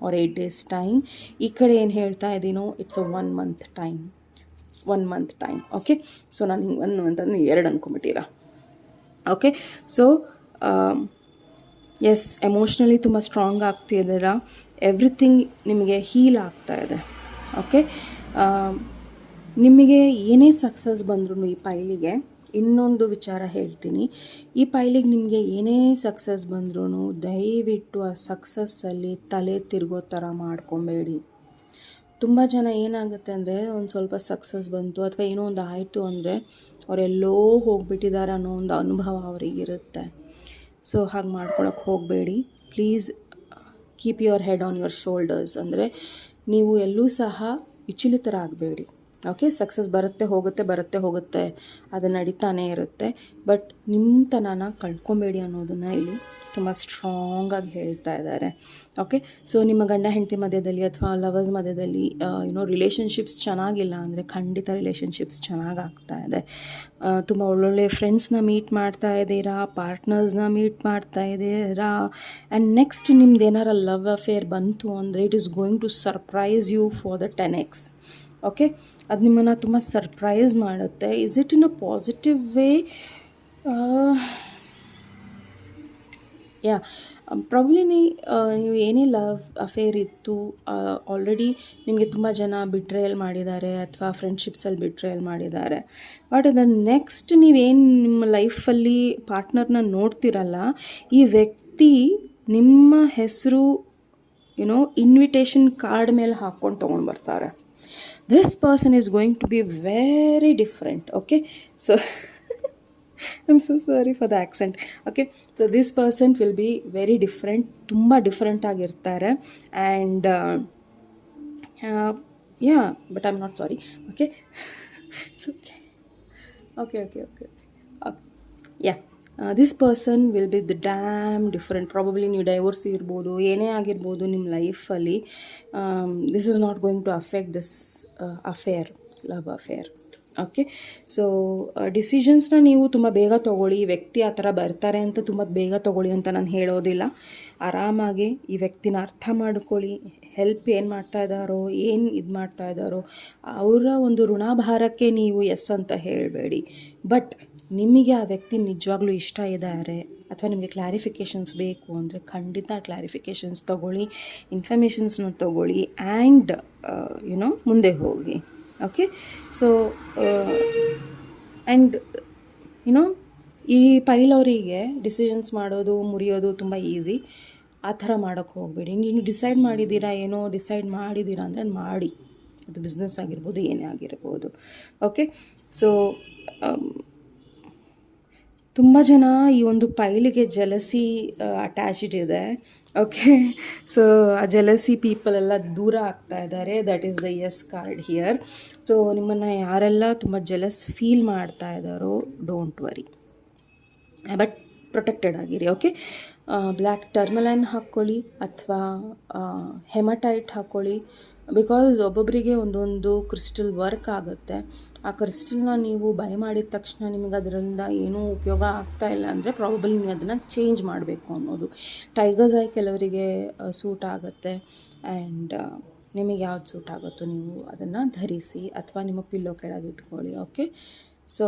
or 8 days time. ಈ ಕಡೆ ಏನು ಹೇಳ್ತಾ ಇದ್ದೀನೋ it's a 1 month time. Okay, so ನಾನು ಹಿಂಗೆ 1 month ಅಂದರೆ 2 ಅಂದ್ಕೊಂಬಿಟ್ಟಿರ. ಓಕೆ, ಸೊ ಎಸ್, ಎಮೋಷ್ನಲಿ ತುಂಬ ಸ್ಟ್ರಾಂಗ್ ಆಗ್ತಿದ್ದೀರಾ. ಎವ್ರಿಥಿಂಗ್ ನಿಮಗೆ ಹೀಲ್ ಆಗ್ತಾ ಇದೆ. ಓಕೆ, ನಿಮಗೆ ಏನೇ ಸಕ್ಸಸ್ ಬಂದರೂ ಈ ಪೈಲಿಗೆ ಇನ್ನೊಂದು ವಿಚಾರ ಹೇಳ್ತೀನಿ. ಈ ಪೈಲಿಗೆ ನಿಮಗೆ ಏನೇ ಸಕ್ಸಸ್ ಬಂದ್ರೂ ದಯವಿಟ್ಟು ಆ ಸಕ್ಸಸ್ಸಲ್ಲಿ ತಲೆ ತಿರುಗೋ ಥರ ಮಾಡ್ಕೊಬೇಡಿ. ತುಂಬ ಜನ ಏನಾಗುತ್ತೆ ಅಂದರೆ ಒಂದು ಸ್ವಲ್ಪ ಸಕ್ಸಸ್ ಬಂತು ಅಥವಾ ಏನೋ ಒಂದು ಆಯಿತು ಅಂದರೆ ಅವರೆಲ್ಲೋ ಹೋಗಿಬಿಟ್ಟಿದ್ದಾರೆ ಅನ್ನೋ ಒಂದು ಅನುಭವ ಅವರಿಗಿರುತ್ತೆ. ಸೊ ಹಾಗೆ ಮಾಡ್ಕೊಳಕ್ಕೆ ಹೋಗಬೇಡಿ. Please keep your head on your shoulders. ಅಂದರೆ ನೀವು ಎಲ್ಲೂ ಸಹ ವಿಚಲಿತರಾಗಬೇಡಿ. ಓಕೆ, ಸಕ್ಸಸ್ ಬರುತ್ತೆ ಹೋಗುತ್ತೆ, ಅದು ನಡೀತಾನೇ ಇರುತ್ತೆ. ಬಟ್ ನಿಮ್ಮತನನ ಕಳ್ಕೊಬೇಡಿ ಅನ್ನೋದನ್ನು ಇಲ್ಲಿ ತುಂಬ ಸ್ಟ್ರಾಂಗಾಗಿ ಹೇಳ್ತಾ ಇದ್ದಾರೆ. ಓಕೆ, ಸೊ ನಿಮ್ಮ ಗಂಡ ಹೆಂಡತಿ ಮಧ್ಯದಲ್ಲಿ ಅಥವಾ ಲವರ್ಸ್ ಮಧ್ಯದಲ್ಲಿ ರಿಲೇಷನ್ಶಿಪ್ಸ್ ಚೆನ್ನಾಗಿಲ್ಲ ಅಂದರೆ ಖಂಡಿತ ರಿಲೇಷನ್ಶಿಪ್ಸ್ ಚೆನ್ನಾಗಾಗ್ತಾ ಇದೆ. ತುಂಬ ಒಳ್ಳೊಳ್ಳೆ ಫ್ರೆಂಡ್ಸ್ನ ಮೀಟ್ ಮಾಡ್ತಾ ಇದ್ದೀರಾ, ಪಾರ್ಟ್ನರ್ಸ್ನ ಮೀಟ್ ಮಾಡ್ತಾ ಇದ್ದೀರಾ. ಆ್ಯಂಡ್ ನೆಕ್ಸ್ಟ್ ನಿಮ್ದು ಏನಾರ ಲವ್ ಅಫೇರ್ ಬಂತು ಅಂದರೆ it is going to surprise you for the 10x. Okay, ಅದು ನಿಮ್ಮನ್ನು ತುಂಬ ಸರ್ಪ್ರೈಸ್ ಮಾಡುತ್ತೆ. Is it in a positive way? Probably ನೀವು ಏನೇ ಲವ್ ಅಫೇರ್ ಇತ್ತು, ಆಲ್ರೆಡಿ ನಿಮಗೆ ತುಂಬ ಜನ ಬಿಟ್ರೇಯಲ್ ಮಾಡಿದ್ದಾರೆ ಅಥವಾ ಫ್ರೆಂಡ್ಶಿಪ್ಸಲ್ಲಿ ಬಿಟ್ರೇಯಲ್ ಮಾಡಿದ್ದಾರೆ. ಬಟ್ ಅದು ನೆಕ್ಸ್ಟ್ ನೀವೇನು ನಿಮ್ಮ ಲೈಫಲ್ಲಿ ಪಾರ್ಟ್ನರ್ನ ನೋಡ್ತಿರಲ್ಲ, ಈ ವ್ಯಕ್ತಿ ನಿಮ್ಮ ಹೆಸರು ಇನ್ವಿಟೇಷನ್ ಕಾರ್ಡ್ ಮೇಲೆ ಹಾಕ್ಕೊಂಡು ತೊಗೊಂಡು ಬರ್ತಾರೆ. This person is going to be very different. Okay, so I'm so sorry for the accent. Okay, so this person will be very different, tumba different agirtare. And yeah, but I'm not sorry. Okay, it's okay. Okay. Yeah, this person will be the damn different. Probably ನೀವು divorce ಇರ್ಬೋದು, ಏನೇ ಆಗಿರ್ಬೋದು ನಿಮ್ಮ ಲೈಫಲ್ಲಿ. This is not going to affect this affair, love affair. Okay, so ಡಿಸಿಷನ್ಸ್ನ ನೀವು ತುಂಬ ಬೇಗ ತೊಗೊಳ್ಳಿ. ವ್ಯಕ್ತಿ ಆ ಥರ ಬರ್ತಾರೆ ಅಂತ ತುಂಬ ಬೇಗ ತೊಗೊಳ್ಳಿ ಅಂತ ನಾನು ಹೇಳೋದಿಲ್ಲ. ಆರಾಮಾಗಿ ಈ ವ್ಯಕ್ತಿನ ಅರ್ಥ ಮಾಡ್ಕೊಳ್ಳಿ. ಹೆಲ್ಪ್ ಏನು ಮಾಡ್ತಾ ಇದ್ದಾರೋ, ಏನು ಇದು ಮಾಡ್ತಾ ಇದ್ದಾರೋ, ಅವರ ಒಂದು ಋಣಭಾರಕ್ಕೆ ನೀವು ಎಸ್ ಅಂತ ಹೇಳಬೇಡಿ. ಬಟ್ ನಿಮಗೆ ಆ ವ್ಯಕ್ತಿ ನಿಜವಾಗ್ಲೂ ಇಷ್ಟ ಇದ್ದಾರೆ ಅಥವಾ ನಿಮಗೆ ಕ್ಲಾರಿಫಿಕೇಷನ್ಸ್ ಬೇಕು ಅಂದರೆ ಖಂಡಿತ ಕ್ಲಾರಿಫಿಕೇಷನ್ಸ್ ತೊಗೊಳ್ಳಿ, ಇನ್ಫಾರ್ಮೇಷನ್ಸ್ನ ತೊಗೊಳ್ಳಿ ಆ್ಯಂಡ್ ಮುಂದೆ ಹೋಗಿ. ಓಕೆ, ಸೊ ಆ್ಯಂಡ್ ಈ ಪೈಲವರಿಗೆ ಡಿಸಿಷನ್ಸ್ ಮಾಡೋದು ಮುರಿಯೋದು ತುಂಬ ಈಸಿ. ಆ ಥರ ಮಾಡೋಕ್ಕೆ ಹೋಗಬೇಡಿ. ನೀನು ಡಿಸೈಡ್ ಮಾಡಿದ್ದೀರಾ ಅಂದರೆ ಮಾಡಿ. ಅದು ಬಿಸ್ನೆಸ್ ಆಗಿರ್ಬೋದು, ಏನೇ ಆಗಿರ್ಬೋದು. ಓಕೆ, ಸೊ ತುಂಬ ಜನ ಈ ಒಂದು ಪೈಲಿಗೆ ಜಲಸಿ ಅಟ್ಯಾಚ್ಡ್ ಇದೆ. ಓಕೆ, ಸೊ ಆ ಜಲಸಿ ಪೀಪಲ್ ಎಲ್ಲ ದೂರ ಆಗ್ತಾ ಇದ್ದಾರೆ. That is the S card here. So ನಿಮ್ಮನ್ನು ಯಾರೆಲ್ಲ ತುಂಬ ಜಲಸ್ ಫೀಲ್ ಮಾಡ್ತಾ ಇದ್ದಾರೋ, ಡೋಂಟ್ ವರಿ, ಬಟ್ ಪ್ರೊಟೆಕ್ಟೆಡ್ ಆಗಿರಿ. ಓಕೆ, ಬ್ಲ್ಯಾಕ್ ಟರ್ಮಲೈನ್ ಹಾಕ್ಕೊಳ್ಳಿ ಅಥವಾ ಹೆಮಟೈಟ್ ಹಾಕ್ಕೊಳ್ಳಿ. ಬಿಕಾಸ್ ಒಬ್ಬೊಬ್ಬರಿಗೆ ಒಂದೊಂದು ಕ್ರಿಸ್ಟಲ್ ವರ್ಕ್ ಆಗುತ್ತೆ. ಆ ಕ್ರಿಸ್ಟಲ್ನ ನೀವು ಬೈ ಮಾಡಿದ ತಕ್ಷಣ ನಿಮಗೆ ಅದರಿಂದ ಏನೂ ಉಪಯೋಗ ಆಗ್ತಾ ಇಲ್ಲ ಅಂದರೆ ಪ್ರಾಬಬಲಿ ನೀವು ಅದನ್ನು ಚೇಂಜ್ ಮಾಡಬೇಕು ಅನ್ನೋದು. ಟೈಗರ್ಸ್ ಐ ಕೆಲವರಿಗೆ ಸೂಟ್ ಆಗುತ್ತೆ. ಆ್ಯಂಡ್ ನಿಮಗೆ ಯಾವ್ದು ಸೂಟ್ ಆಗುತ್ತೋ ನೀವು ಅದನ್ನು ಧರಿಸಿ ಅಥವಾ ನಿಮ್ಮ ಪಿಲ್ಲೋ ಕೆಳಗೆ ಇಟ್ಕೊಳ್ಳಿ. ಓಕೆ, ಸೊ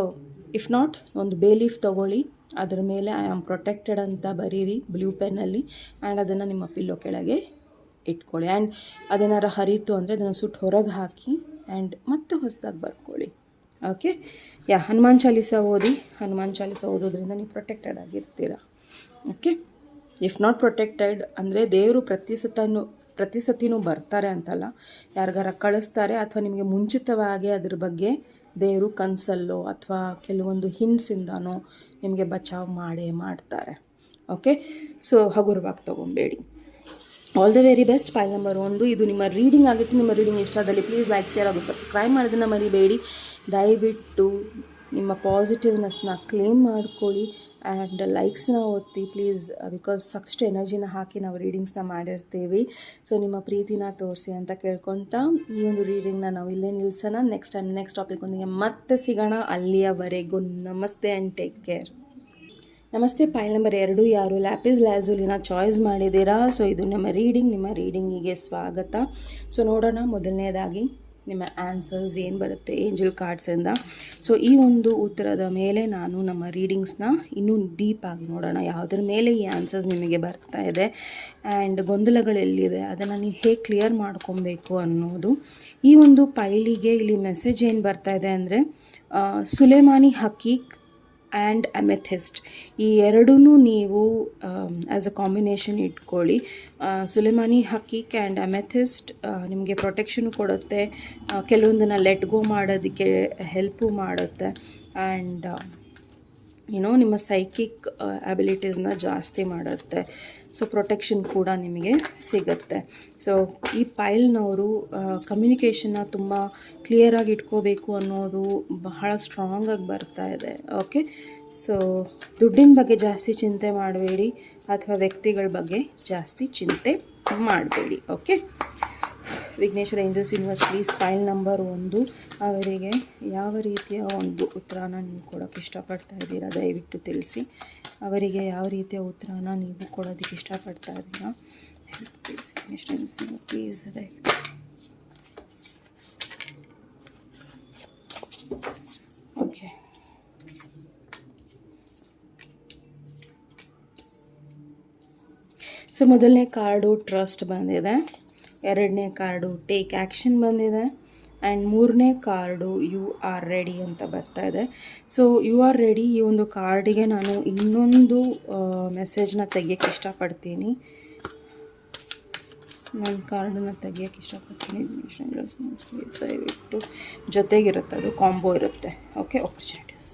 ಇಫ್ ನಾಟ್ ಒಂದು ಬೇ ಲೀಫ್ ತೊಗೊಳ್ಳಿ, ಅದರ ಮೇಲೆ ಐ ಆಮ್ ಪ್ರೊಟೆಕ್ಟೆಡ್ ಅಂತ ಬರೀರಿ ಬ್ಲೂ ಪೆನ್ನಲ್ಲಿ. ಆ್ಯಂಡ್ ಅದನ್ನು ನಿಮ್ಮ ಪಿಲ್ಲೋ ಕೆಳಗೆ ಇಟ್ಕೊಳ್ಳಿ. ಆ್ಯಂಡ್ ಅದೇನಾರು ಹರಿತು ಅಂದರೆ ಅದನ್ನು ಸುಟ್ಟು ಹೊರಗೆ ಹಾಕಿ ಆ್ಯಂಡ್ ಮತ್ತೆ ಹೊಸದಾಗಿ ಬರ್ಕೊಳ್ಳಿ. ಓಕೆ, ಹನುಮಾನ್ ಚಾಲೀಸ ಓದಿ. ಹನುಮಾನ್ ಚಾಲೀಸ ಓದೋದ್ರಿಂದ ನೀವು ಪ್ರೊಟೆಕ್ಟೆಡ್ ಆಗಿರ್ತೀರ. ಓಕೆ, ಇಫ್ ನಾಟ್ ಪ್ರೊಟೆಕ್ಟೆಡ್ ಅಂದರೆ ದೇವರು ಪ್ರತಿ ಸತಿನೂ ಬರ್ತಾರೆ ಅಂತಲ್ಲ, ಯಾರಿಗಾರ ಕಳಿಸ್ತಾರೆ ಅಥವಾ ನಿಮಗೆ ಮುಂಚಿತವಾಗಿ ಅದ್ರ ಬಗ್ಗೆ ದೇವರು ಕನಸಲ್ಲೋ ಅಥವಾ ಕೆಲವೊಂದು ಹಿಂಟ್ಸಿಂದನೋ ನಿಮಗೆ ಬಚಾವ್ ಮಾಡ್ತಾರೆ. ಓಕೆ, ಸೊ ಹಗುರವಾಗಿ ತೊಗೊಬೇಡಿ. All the very best. File number 1 ಇದು ನಿಮ್ಮ ರೀಡಿಂಗ್ ಆಗಿತ್ತು. ನಿಮ್ಮ ರೀಡಿಂಗ್ ಇಷ್ಟ ಆದಲ್ಲಿ ಪ್ಲೀಸ್ ಲೈಕ್, ಶೇರ್ ಹಾಗೂ ಸಬ್ಸ್ಕ್ರೈಬ್ ಮಾಡೋದನ್ನು ಮರಿಬೇಡಿ. ದಯವಿಟ್ಟು ನಿಮ್ಮ ಪಾಸಿಟಿವ್ನೆಸ್ನ ಕ್ಲೇಮ್ ಮಾಡ್ಕೊಳ್ಳಿ ಆ್ಯಂಡ್ ಲೈಕ್ಸ್ನ ಒತ್ತಿ ಪ್ಲೀಸ್. ಬಿಕಾಸ್ ಸಾಕಷ್ಟು ಎನರ್ಜಿನ ಹಾಕಿ ನಾವು ರೀಡಿಂಗ್ಸ್ನ ಮಾಡಿರ್ತೀವಿ. ಸೊ ನಿಮ್ಮ ಪ್ರೀತಿನ ತೋರಿಸಿ ಅಂತ ಕೇಳ್ಕೊತಾ ಈ ಒಂದು ರೀಡಿಂಗ್ನ ನಾವು ಇಲ್ಲೇ ನಿಲ್ಸೋಣ. ನೆಕ್ಸ್ಟ್ ಟಾಪಿಕ್ ಒಂದಿಗೆ ಮತ್ತೆ ಸಿಗೋಣ. ಅಲ್ಲಿಯವರೆಗೂ ನಮಸ್ತೆ ಆ್ಯಂಡ್ ಟೇಕ್ ಕೇರ್. ನಮಸ್ತೆ. ಫೈಲ್ ನಂಬರ್ 2 ಯಾರು ಲ್ಯಾಪಿಸ್ ಲ್ಯಾಜುಲಿನ ಚಾಯ್ಸ್ ಮಾಡಿದ್ದೀರಾ? ಸೊ ಇದು ನಿಮ್ಮ ರೀಡಿಂಗಿಗೆ ಸ್ವಾಗತ. ಸೊ ನೋಡೋಣ ಮೊದಲನೇದಾಗಿ ನಿಮ್ಮ ಆನ್ಸರ್ಸ್ ಏನು ಬರುತ್ತೆ ಏಂಜಲ್ ಕಾರ್ಡ್ಸಿಂದ. ಸೊ ಈ ಒಂದು ಉತ್ತರದ ಮೇಲೆ ನಾನು ನಮ್ಮ ರೀಡಿಂಗ್ಸ್ನ ಇನ್ನೂ ಡೀಪಾಗಿ ನೋಡೋಣ, ಯಾವುದ್ರ ಮೇಲೆ ಈ ಆನ್ಸರ್ಸ್ ನಿಮಗೆ ಬರ್ತಾ ಇದೆ ಆ್ಯಂಡ್ ಗೊಂದಲಗಳೆಲ್ಲಿದೆ ಅದನ್ನು ನೀವು ಹೇಗೆ ಕ್ಲಿಯರ್ ಮಾಡ್ಕೊಬೇಕು ಅನ್ನೋದು. ಈ ಒಂದು ಪೈಲಿಗೆ ಇಲ್ಲಿ ಮೆಸೇಜ್ ಏನು ಬರ್ತಾ ಇದೆ ಅಂದರೆ ಸುಲೇಮಾನಿ ಹಕೀಕ್ ಆ್ಯಂಡ್ ಅಮೆಥಿಸ್ಟ್ ಈ ಎರಡೂ ನೀವು ಆ್ಯಸ್ ಅ ಕಾಂಬಿನೇಷನ್ ಇಟ್ಕೊಳ್ಳಿ. ಸುಲೇಮಾನಿ ಹಕೀಕ್ ಆ್ಯಂಡ್ ಅಮೆಥಿಸ್ಟ್ ನಿಮಗೆ ಪ್ರೊಟೆಕ್ಷನ್ ಕೊಡುತ್ತೆ, ಕೆಲವೊಂದನ್ನು ಲೆಟ್ ಗೋ ಮಾಡೋದಕ್ಕೆ ಹೆಲ್ಪು ಮಾಡುತ್ತೆ ಆ್ಯಂಡ್ ನಿಮ್ಮ ಸೈಕಿಕ್ ಅಬಿಲಿಟೀಸ್ನ ಜಾಸ್ತಿ ಮಾಡುತ್ತೆ. ಸೊ ಪ್ರೊಟೆಕ್ಷನ್ ಕೂಡ ನಿಮಗೆ ಸಿಗುತ್ತೆ. ಸೊ ಈ ಪೈಲ್ನವರು ಕಮ್ಯುನಿಕೇಷನ್ನ ತುಂಬ ಕ್ಲಿಯರಾಗಿ ಇಟ್ಕೋಬೇಕು ಅನ್ನೋದು ಬಹಳ ಸ್ಟ್ರಾಂಗಾಗಿ ಬರ್ತಾ ಇದೆ. ಓಕೆ, ಸೊ ದುಡ್ಡಿನ ಬಗ್ಗೆ ಜಾಸ್ತಿ ಚಿಂತೆ ಮಾಡಬೇಡಿ, ಅಥವಾ ವ್ಯಕ್ತಿಗಳ ಬಗ್ಗೆ ಜಾಸ್ತಿ ಚಿಂತೆ ಮಾಡಬೇಡಿ. Okay, Vighneshwara angels universe please pile number 1 ಅವರಿಗೆ ಯಾವ ರೀತಿಯ ಒಂದು ಉತ್ತರನ ನೀವು ಕೊಡೋಕ್ಕೆ ಇಷ್ಟಪಡ್ತಾ ಇದ್ದೀರಾ ದಯವಿಟ್ಟು ತಿಳಿಸಿ. ಅವರಿಗೆ ಯಾವ ರೀತಿಯ ಉತ್ತರನ ನೀವು ಕೊಡೋದಕ್ಕೆ ಇಷ್ಟಪಡ್ತಾ ಇದ್ದೀರಾ ತಿಳಿಸಿ. ವಿಘ್ನೇಶ್ವರ ಏಂಜಲ್ಸ್ ಯೂನಿವರ್ಸ್ ಪ್ಲೀಸ್ ದಯವಿಟ್ಟು. ಓಕೆ, ಸೊ ಮೊದಲನೇ ಕಾರ್ಡು ಟ್ರಸ್ಟ್ ಬಂದಿದೆ, ಎರಡನೇ ಕಾರ್ಡು ಟೇಕ್ ಆ್ಯಕ್ಷನ್ ಬಂದಿದೆ, ಆ್ಯಂಡ್ ಮೂರನೇ ಕಾರ್ಡು ಯು ಆರ್ ರೆಡಿ ಅಂತ ಬರ್ತಾ ಇದೆ. ಸೊ ಯು ಆರ್ ರೆಡಿ ಈ ಒಂದು ಕಾರ್ಡಿಗೆ ನಾನು ಇನ್ನೊಂದು ಮೆಸೇಜ್ನ ತೆಗಿಯೋಕ್ಕೆ ಇಷ್ಟಪಡ್ತೀನಿ. ನಾನು ಕಾರ್ಡನ್ನು ತೆಗಿಯೋಕ್ಕೆ ಇಷ್ಟಪಡ್ತೀನಿ. ದಯವಿಟ್ಟು ಜೊತೆಗಿರುತ್ತೆ, ಅದು ಕಾಂಬೋ ಇರುತ್ತೆ. Okay, opportunities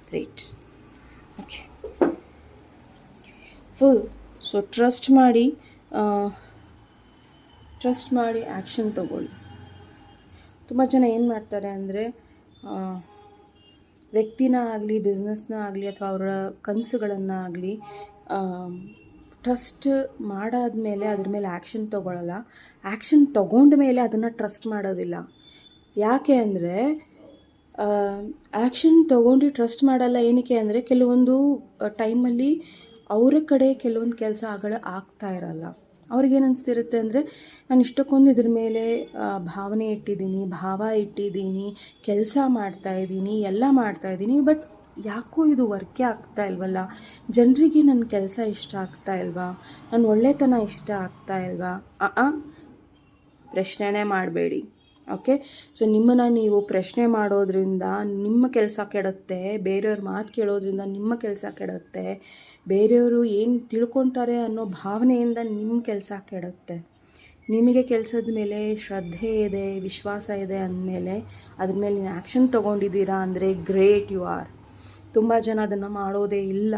great. Okay, full. So trust ಮಾಡಿ ಆ್ಯಕ್ಷನ್ ತಗೊಳ್ಳಿ. ತುಂಬ ಜನ ಏನು ಮಾಡ್ತಾರೆ ಅಂದರೆ ವ್ಯಕ್ತಿನ ಆಗಲಿ ಬಿಸ್ನೆಸ್ನ ಆಗಲಿ ಅಥವಾ ಅವರ ಕನಸುಗಳನ್ನು ಆಗಲಿ ಟ್ರಸ್ಟ್ ಮಾಡಾದ್ಮೇಲೆ ಅದ್ರ ಮೇಲೆ ಆ್ಯಕ್ಷನ್ ತೊಗೊಳ್ಳಲ್ಲ. ಆ್ಯಕ್ಷನ್ ತೊಗೊಂಡ ಮೇಲೆ ಅದನ್ನು ಟ್ರಸ್ಟ್ ಮಾಡೋದಿಲ್ಲ. ಯಾಕೆ ಅಂದರೆ ಆ್ಯಕ್ಷನ್ ತೊಗೊಂಡು ಟ್ರಸ್ಟ್ ಮಾಡಲ್ಲ. ಏನಕ್ಕೆ ಅಂದರೆ ಕೆಲವೊಂದು ಟೈಮಲ್ಲಿ ಅವರ ಕಡೆ ಕೆಲವೊಂದು ಕೆಲಸ ಆಗ್ತಾ ಇರಲ್ಲ. ಅವ್ರಿಗೇನು ಅನಿಸ್ತಿರುತ್ತೆ ಅಂದರೆ ನಾನು ಇಷ್ಟಕ್ಕೊಂದು ಇದ್ರ ಮೇಲೆ ಭಾವನೆ ಇಟ್ಟಿದ್ದೀನಿ, ಭಾವ ಇಟ್ಟಿದ್ದೀನಿ, ಕೆಲಸ ಮಾಡ್ತಾಯಿದ್ದೀನಿ, ಎಲ್ಲ ಮಾಡ್ತಾಯಿದ್ದೀನಿ, ಬಟ್ ಯಾಕೋ ಇದು ವರ್ಕೇ ಆಗ್ತಾ ಇಲ್ವಲ್ಲ, ಜನರಿಗೆ ನನ್ನ ಕೆಲಸ ಇಷ್ಟ ಆಗ್ತಾ ಇಲ್ವಾ, ನನ್ನ ಒಳ್ಳೆತನ ಇಷ್ಟ ಆಗ್ತಾ ಇಲ್ವಾ? ಪ್ರಶ್ನೆನೇ ಮಾಡಬೇಡಿ. ಓಕೆ, ಸೊ ನಿಮ್ಮನ್ನು ನೀವು ಪ್ರಶ್ನೆ ಮಾಡೋದ್ರಿಂದ ನಿಮ್ಮ ಕೆಲಸ ಕೆಡುತ್ತೆ, ಬೇರೆಯವ್ರ ಮಾತು ಕೇಳೋದ್ರಿಂದ ನಿಮ್ಮ ಕೆಲಸ ಕೆಡುತ್ತೆ, ಬೇರೆಯವರು ಏನು ತಿಳ್ಕೊತಾರೆ ಅನ್ನೋ ಭಾವನೆಯಿಂದ ನಿಮ್ಮ ಕೆಲಸ ಕೆಡುತ್ತೆ. ನಿಮಗೆ ಕೆಲಸದ ಮೇಲೆ ಶ್ರದ್ಧೆ ಇದೆ, ವಿಶ್ವಾಸ ಇದೆ ಅಂದಮೇಲೆ ಅದ್ರ ಮೇಲೆ ನೀವು ಆ್ಯಕ್ಷನ್ ತೊಗೊಂಡಿದ್ದೀರಾ ಅಂದರೆ ಗ್ರೇಟ್ ಯು ಆರ್. ತುಂಬ ಜನ ಅದನ್ನು ಮಾಡೋದೇ ಇಲ್ಲ.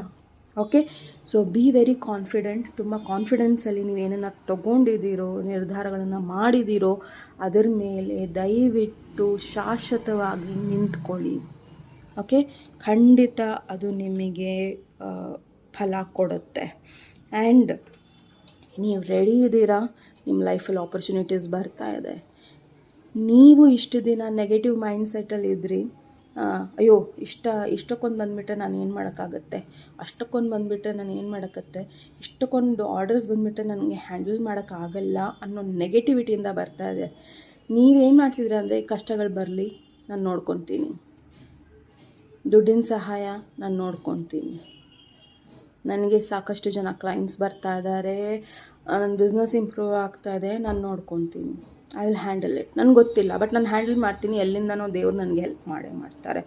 Okay, so be very confident. ತುಂಬ ಕಾನ್ಫಿಡೆನ್ಸಲ್ಲಿ ನೀವೇನನ್ನು ತೊಗೊಂಡಿದ್ದೀರೋ, ನಿರ್ಧಾರಗಳನ್ನು ಮಾಡಿದ್ದೀರೋ ಅದರ ಮೇಲೆ ದಯವಿಟ್ಟು ಶಾಶ್ವತವಾಗಿ ನಿಂತ್ಕೊಳ್ಳಿ. ಓಕೆ, ಖಂಡಿತ ಅದು ನಿಮಗೆ ಫಲ ಕೊಡುತ್ತೆ. ಆ್ಯಂಡ್ ನೀವು ರೆಡಿ ಇದ್ದೀರಾ, ನಿಮ್ಮ ಲೈಫಲ್ಲಿ ಆಪರ್ಚುನಿಟೀಸ್ ಬರ್ತಾ ಇದೆ. ನೀವು ಇಷ್ಟು ದಿನ ನೆಗೆಟಿವ್ ಮೈಂಡ್ಸೆಟ್ಟಲ್ಲಿ ಇದ್ರಿ, ಅಯ್ಯೋ ಇಷ್ಟಕ್ಕೊಂದು ಬಂದುಬಿಟ್ರೆ ನಾನು ಏನು ಮಾಡೋಕ್ಕಾಗತ್ತೆ, ಅಷ್ಟಕ್ಕೊಂದು ಬಂದುಬಿಟ್ರೆ ನಾನು ಏನು ಮಾಡೋಕ್ಕತ್ತೆ, ಇಷ್ಟಕ್ಕೊಂದು ಆರ್ಡರ್ಸ್ ಬಂದುಬಿಟ್ರೆ ನನಗೆ ಹ್ಯಾಂಡಲ್ ಮಾಡೋಕ್ಕಾಗಲ್ಲ ಅನ್ನೋ ನೆಗೆಟಿವಿಟಿಯಿಂದ ಬರ್ತಾ ಇದೆ. ನೀವೇನು ಮಾಡ್ತಿದ್ದೀರ ಅಂದರೆ ಕಷ್ಟಗಳು ಬರಲಿ ನಾನು ನೋಡ್ಕೊತೀನಿ, ದುಡ್ಡಿನ ಸಹಾಯ ನಾನು ನೋಡ್ಕೊತೀನಿ, ನನಗೆ ಸಾಕಷ್ಟು ಜನ ಕ್ಲೈಂಟ್ಸ್ ಬರ್ತಾ ಇದ್ದಾರೆ, ನನ್ನ ಬಿಸ್ನೆಸ್ ಇಂಪ್ರೂವ್ ಆಗ್ತಾ ಇದೆ, ನಾನು ನೋಡ್ಕೊತೀನಿ, ಐ ವಿಲ್ ಹ್ಯಾಂಡಲ್ ಇಟ್. ನನಗೆ ಗೊತ್ತಿಲ್ಲ ಬಟ್ ನಾನು ಹ್ಯಾಂಡಲ್ ಮಾಡ್ತೀನಿ, ಎಲ್ಲಿಂದನೋ ದೇವ್ರು ನನಗೆ ಹೆಲ್ಪ್ ಮಾಡ್ತಾರೆ.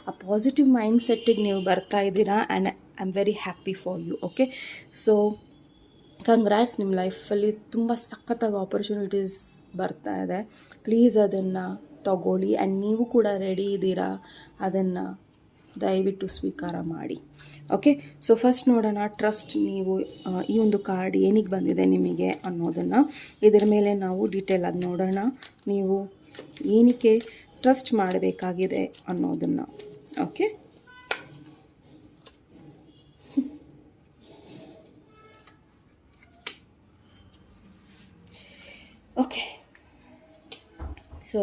ಆ ಪಾಸಿಟಿವ್ ಮೈಂಡ್ ಸೆಟ್ಟಿಗೆ ನೀವು ಬರ್ತಾ ಇದ್ದೀರಾ and I am very happy for you. Okay, so congrats, ನಿಮ್ಮ ಲೈಫಲ್ಲಿ ತುಂಬ ಸಖತ್ತಾಗಿ ಆಪರ್ಚುನಿಟೀಸ್ ಬರ್ತಾ ಇದೆ. ಪ್ಲೀಸ್ ಅದನ್ನು ತಗೊಳ್ಳಿ ಆ್ಯಂಡ್ ನೀವು ಕೂಡ ರೆಡಿ ಇದ್ದೀರಾ, ಅದನ್ನು ದಯವಿಟ್ಟು ಸ್ವೀಕಾರ ಮಾಡಿ. ಓಕೆ, ಸೊ ಫಸ್ಟ್ ನೋಡೋಣ ಟ್ರಸ್ಟ್. ನೀವು ಈ ಒಂದು ಕಾರ್ಡ್ ಏನಿಗೆ ಬಂದಿದೆ ನಿಮಗೆ ಅನ್ನೋದನ್ನು ಇದರ ಮೇಲೆ ನಾವು ಡೀಟೇಲಾಗಿ ನೋಡೋಣ. ನೀವು ಏನಕ್ಕೆ ಟ್ರಸ್ಟ್ ಮಾಡಬೇಕಾಗಿದೆ ಅನ್ನೋದನ್ನು. ಓಕೆ, ಓಕೆ, ಸೊ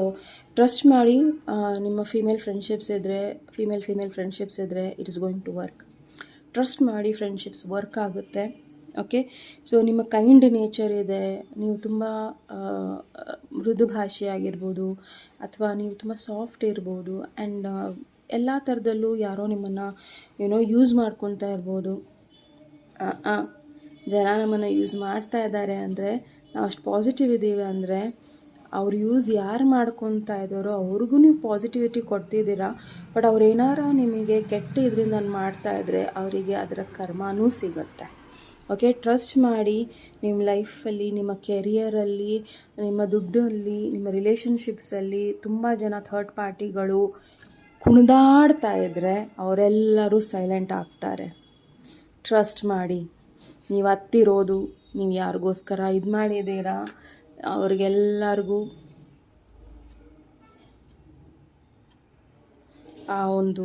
ಟ್ರಸ್ಟ್ ಮಾಡಿ. ನಿಮ್ಮ ಫೀಮೇಲ್ ಫ್ರೆಂಡ್ಶಿಪ್ಸ್ ಇದ್ದರೆ it is going to work. Trust ಮಾಡಿ, ಫ್ರೆಂಡ್ಶಿಪ್ಸ್ ವರ್ಕ್ ಆಗುತ್ತೆ. ಓಕೆ, ಸೊ ನಿಮ್ಮ ಕೈಂಡ್ ನೇಚರ್ ಇದೆ, ನೀವು ತುಂಬ ಮೃದು ಭಾಷೆ ಆಗಿರ್ಬೋದು ಅಥವಾ ನೀವು ತುಂಬ ಸಾಫ್ಟ್ ಇರ್ಬೋದು. ಆ್ಯಂಡ್ ಎಲ್ಲ ಥರದಲ್ಲೂ ಯಾರೋ ನಿಮ್ಮನ್ನು ಯೂಸ್ ಮಾಡ್ಕೊತಾ ಇರ್ಬೋದು. ಜನ ನಮ್ಮನ್ನು ಯೂಸ್ ಮಾಡ್ತಾ ಇದ್ದಾರೆ ಅಂದರೆ ನಾವು ಅಷ್ಟು ಪಾಸಿಟಿವ್ ಇದ್ದೀವಿ ಅಂದರೆ ಅವ್ರು ಯೂಸ್ ಯಾರು ಮಾಡ್ಕೊತಾ ಇದ್ದಾರೋ ಅವ್ರಿಗೂ ನೀವು ಪಾಸಿಟಿವಿಟಿ ಕೊಡ್ತಿದ್ದೀರಾ. ಬಟ್ ಅವ್ರೇನಾರ ನಿಮಗೆ ಕೆಟ್ಟ ಇದರಿಂದ ಮಾಡ್ತಾಯಿದ್ರೆ ಅವರಿಗೆ ಅದರ ಕರ್ಮನೂ ಸಿಗುತ್ತೆ. ಓಕೆ, ಟ್ರಸ್ಟ್ ಮಾಡಿ. ನಿಮ್ಮ ಲೈಫಲ್ಲಿ, ನಿಮ್ಮ ಕೆರಿಯರಲ್ಲಿ, ನಿಮ್ಮ ದುಡ್ಡಲ್ಲಿ, ನಿಮ್ಮ ರಿಲೇಷನ್ಶಿಪ್ಸಲ್ಲಿ ತುಂಬ ಜನ ಥರ್ಡ್ ಪಾರ್ಟಿಗಳು ಕುಣಿದಾಡ್ತಾ ಇದ್ದರೆ ಅವರೆಲ್ಲರೂ ಸೈಲೆಂಟ್ ಆಗ್ತಾರೆ. ಟ್ರಸ್ಟ್ ಮಾಡಿ. ನೀವು ಹತ್ತಿರೋದು ನೀವು ಯಾರಿಗೋಸ್ಕರ ಇದು ಮಾಡಿದ್ದೀರಾ ಅವ್ರಿಗೆಲ್ಲರಿಗೂ ಆ ಒಂದು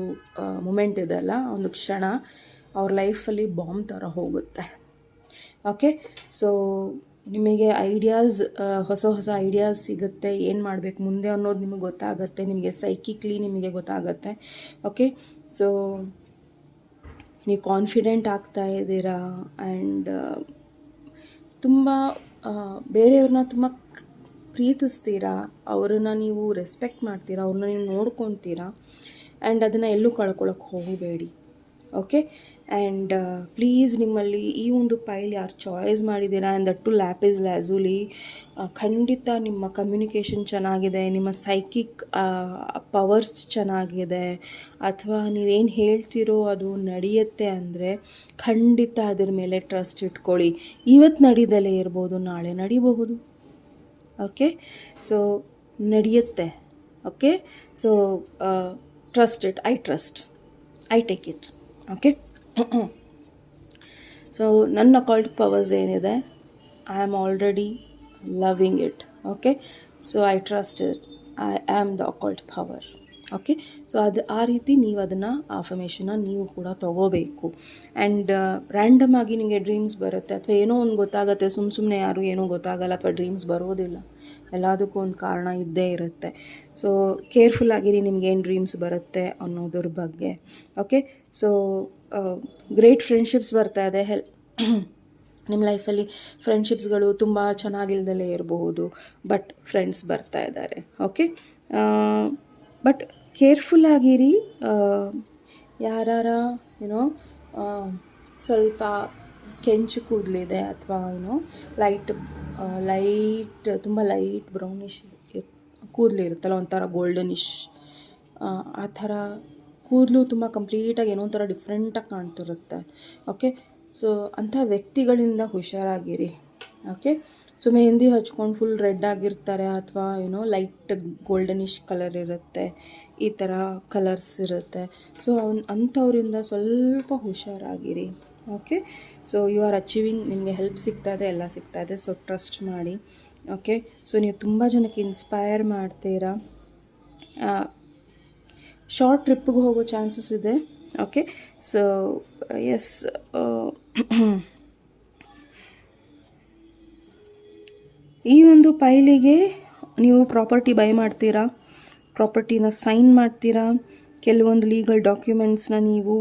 ಮೂಮೆಂಟ್ ಇದೆಯಲ್ಲ, ಒಂದು ಕ್ಷಣ ಅವ್ರ ಲೈಫಲ್ಲಿ ಬಾಂಬ್ ಥರ ಹೋಗುತ್ತೆ. ಓಕೆ, ಸೊ ನಿಮಗೆ ಐಡಿಯಾಸ್, ಹೊಸ ಹೊಸ ಐಡಿಯಾಸ್ ಸಿಗುತ್ತೆ, ಏನು ಮಾಡಬೇಕು ಮುಂದೆ ಅನ್ನೋದು ನಿಮಗೆ ಗೊತ್ತಾಗುತ್ತೆ, ನಿಮಗೆ ಸೈಕಿಕ್ಲಿ ನಿಮಗೆ ಗೊತ್ತಾಗುತ್ತೆ. ಓಕೆ, ಸೊ ನೀವು ಕಾನ್ಫಿಡೆಂಟ್ ಆಗ್ತಾ ಇದ್ದೀರಾ ಆ್ಯಂಡ್ ತುಂಬ ಬೇರೆಯವ್ರನ್ನ ತುಂಬ ಪ್ರೀತಿಸ್ತೀರಾ, ಅವ್ರನ್ನ ನೀವು ರೆಸ್ಪೆಕ್ಟ್ ಮಾಡ್ತೀರಾ, ಅವ್ರನ್ನ ನೀವು ನೋಡ್ಕೊತೀರಾ ಆ್ಯಂಡ್ ಅದನ್ನು ಎಲ್ಲೂ ಕಳ್ಕೊಳ್ಳೋಕೆ ಹೋಗಬೇಡಿ. ಓಕೆ, ಆ್ಯಂಡ್ ಪ್ಲೀಸ್ ನಿಮ್ಮಲ್ಲಿ ಈ ಒಂದು ಪೈಲ್ ಯಾರು ಚಾಯ್ಸ್ ಮಾಡಿದ್ದೀರಾ ಆ್ಯಂಡ್ ದಟ್ ಟು ಲ್ಯಾಪಿಸ್ ಲ್ಯಾಜುಲಿ, ಖಂಡಿತ ನಿಮ್ಮ ಕಮ್ಯುನಿಕೇಷನ್ ಚೆನ್ನಾಗಿದೆ, ನಿಮ್ಮ ಸೈಕಿಕ್ ಪವರ್ಸ್ ಚೆನ್ನಾಗಿದೆ, ಅಥವಾ ನೀವೇನು ಹೇಳ್ತಿರೋ ಅದು ನಡೆಯುತ್ತೆ ಅಂದರೆ ಖಂಡಿತ ಅದ್ರ ಮೇಲೆ ಟ್ರಸ್ಟ್ ಇಟ್ಕೊಳ್ಳಿ. ಇವತ್ತು ನಡೀದಲೇ ಇರ್ಬೋದು, ನಾಳೆ ನಡಿಬಹುದು. ಓಕೆ, ಸೊ ನಡೆಯುತ್ತೆ. Okay, so trust it, I trust, I take it. Okay, so ನನ್ನ ಅಕಲ್ಟ್ ಪವರ್ಸ್ ಏನಿದೆ, I am already loving it. Okay, so I trust it, I am the occult power. Okay, so ಅದು ಆ ರೀತಿ ನೀವು ಅದನ್ನು ಆಫರ್ಮೇಷನ್ನ ನೀವು ಕೂಡ ತೊಗೋಬೇಕು. ಆ್ಯಂಡ್ ರ್ಯಾಂಡಮ್ ಆಗಿ ನಿಮಗೆ ಡ್ರೀಮ್ಸ್ ಬರುತ್ತೆ ಅಥವಾ ಏನೋ ಒಂದು ಗೊತ್ತಾಗುತ್ತೆ, ಸುಮ್ಮನೆ ಯಾರು ಏನೂ ಗೊತ್ತಾಗಲ್ಲ ಅಥವಾ ಡ್ರೀಮ್ಸ್ ಬರೋದಿಲ್ಲ, ಎಲ್ಲದಕ್ಕೂ ಒಂದು ಕಾರಣ ಇದ್ದೇ ಇರುತ್ತೆ. ಸೊ ಕೇರ್ಫುಲ್ ಆಗಿರಿ ನಿಮ್ಗೇನು ಡ್ರೀಮ್ಸ್ ಬರುತ್ತೆ ಅನ್ನೋದ್ರ ಬಗ್ಗೆ. ಓಕೆ, ಸೊ ಗ್ರೇಟ್ ಫ್ರೆಂಡ್ಶಿಪ್ಸ್ ಬರ್ತಾ ಇದೆ. ನಿಮ್ಮ ಲೈಫಲ್ಲಿ ಫ್ರೆಂಡ್ಶಿಪ್ಸ್ಗಳು ತುಂಬ ಚೆನ್ನಾಗಿಲ್ದಲೇ ಇರಬಹುದು, ಬಟ್ ಫ್ರೆಂಡ್ಸ್ ಬರ್ತಾ ಇದ್ದಾರೆ. ಓಕೆ, ಬಟ್ ಕೇರ್ಫುಲ್ ಆಗಿರಿ. ಯಾರಾರ ಏನೋ ಸ್ವಲ್ಪ ಕೆಂಚು ಕೂದಲಿದೆ ಅಥವಾ ಏನೋ ಲೈಟ್ ತುಂಬ ಲೈಟ್ ಬ್ರೌನಿಶ್ ಕೂದಲಿರುತ್ತಲ್ಲ, ಒಂಥರ ಗೋಲ್ಡನಿಶ್, ಆ ಥರ ಕೂದಲು ತುಂಬ ಕಂಪ್ಲೀಟಾಗಿ ಏನೋ ಒಂಥರ ಡಿಫ್ರೆಂಟಾಗಿ ಕಾಣ್ತಿರುತ್ತೆ. ಓಕೆ, ಸೊ ಅಂಥ ವ್ಯಕ್ತಿಗಳಿಂದ ಹುಷಾರಾಗಿರಿ. ಓಕೆ, ಸೊ ಮೆಹಂದಿ ಹಚ್ಕೊಂಡು ಫುಲ್ ರೆಡ್ ಆಗಿರ್ತಾರೆ ಅಥವಾ ಏನೋ ಲೈಟ್ ಗೋಲ್ಡನಿಶ್ ಕಲರ್ ಇರುತ್ತೆ, ಈ ಥರ ಕಲರ್ಸ್ ಇರುತ್ತೆ. ಸೊ ಅಂಥವರಿಂದ ಸ್ವಲ್ಪ ಹುಷಾರಾಗಿರಿ. Okay, so you are achieving, ನಿಮಗೆ ಹೆಲ್ಪ್ ಸಿಗ್ತಾ ಇದೆ, ಎಲ್ಲ ಸಿಗ್ತಾ ಇದೆ. ಸೊ ಟ್ರಸ್ಟ್ ಮಾಡಿ. ಓಕೆ, ಸೊ ನೀವು ತುಂಬ ಜನಕ್ಕೆ ಇನ್ಸ್ಪೈರ್ ಮಾಡ್ತೀರಾ. ಶಾರ್ಟ್ ಟ್ರಿಪ್ಪಿಗೆ ಹೋಗೋ ಚಾನ್ಸಸ್ ಇದೆ. ಓಕೆ, ಸೊ ಎಸ್, ಈ ಒಂದು ಪೈಲಿಗೆ ನೀವು ಪ್ರಾಪರ್ಟಿ ಬೈ ಮಾಡ್ತೀರಾ, ಪ್ರಾಪರ್ಟಿನ ಸೈನ್ ಮಾಡ್ತೀರಾ, ಕೆಲವೊಂದು ಲೀಗಲ್ ಡಾಕ್ಯುಮೆಂಟ್ಸ್ನ ನೀವು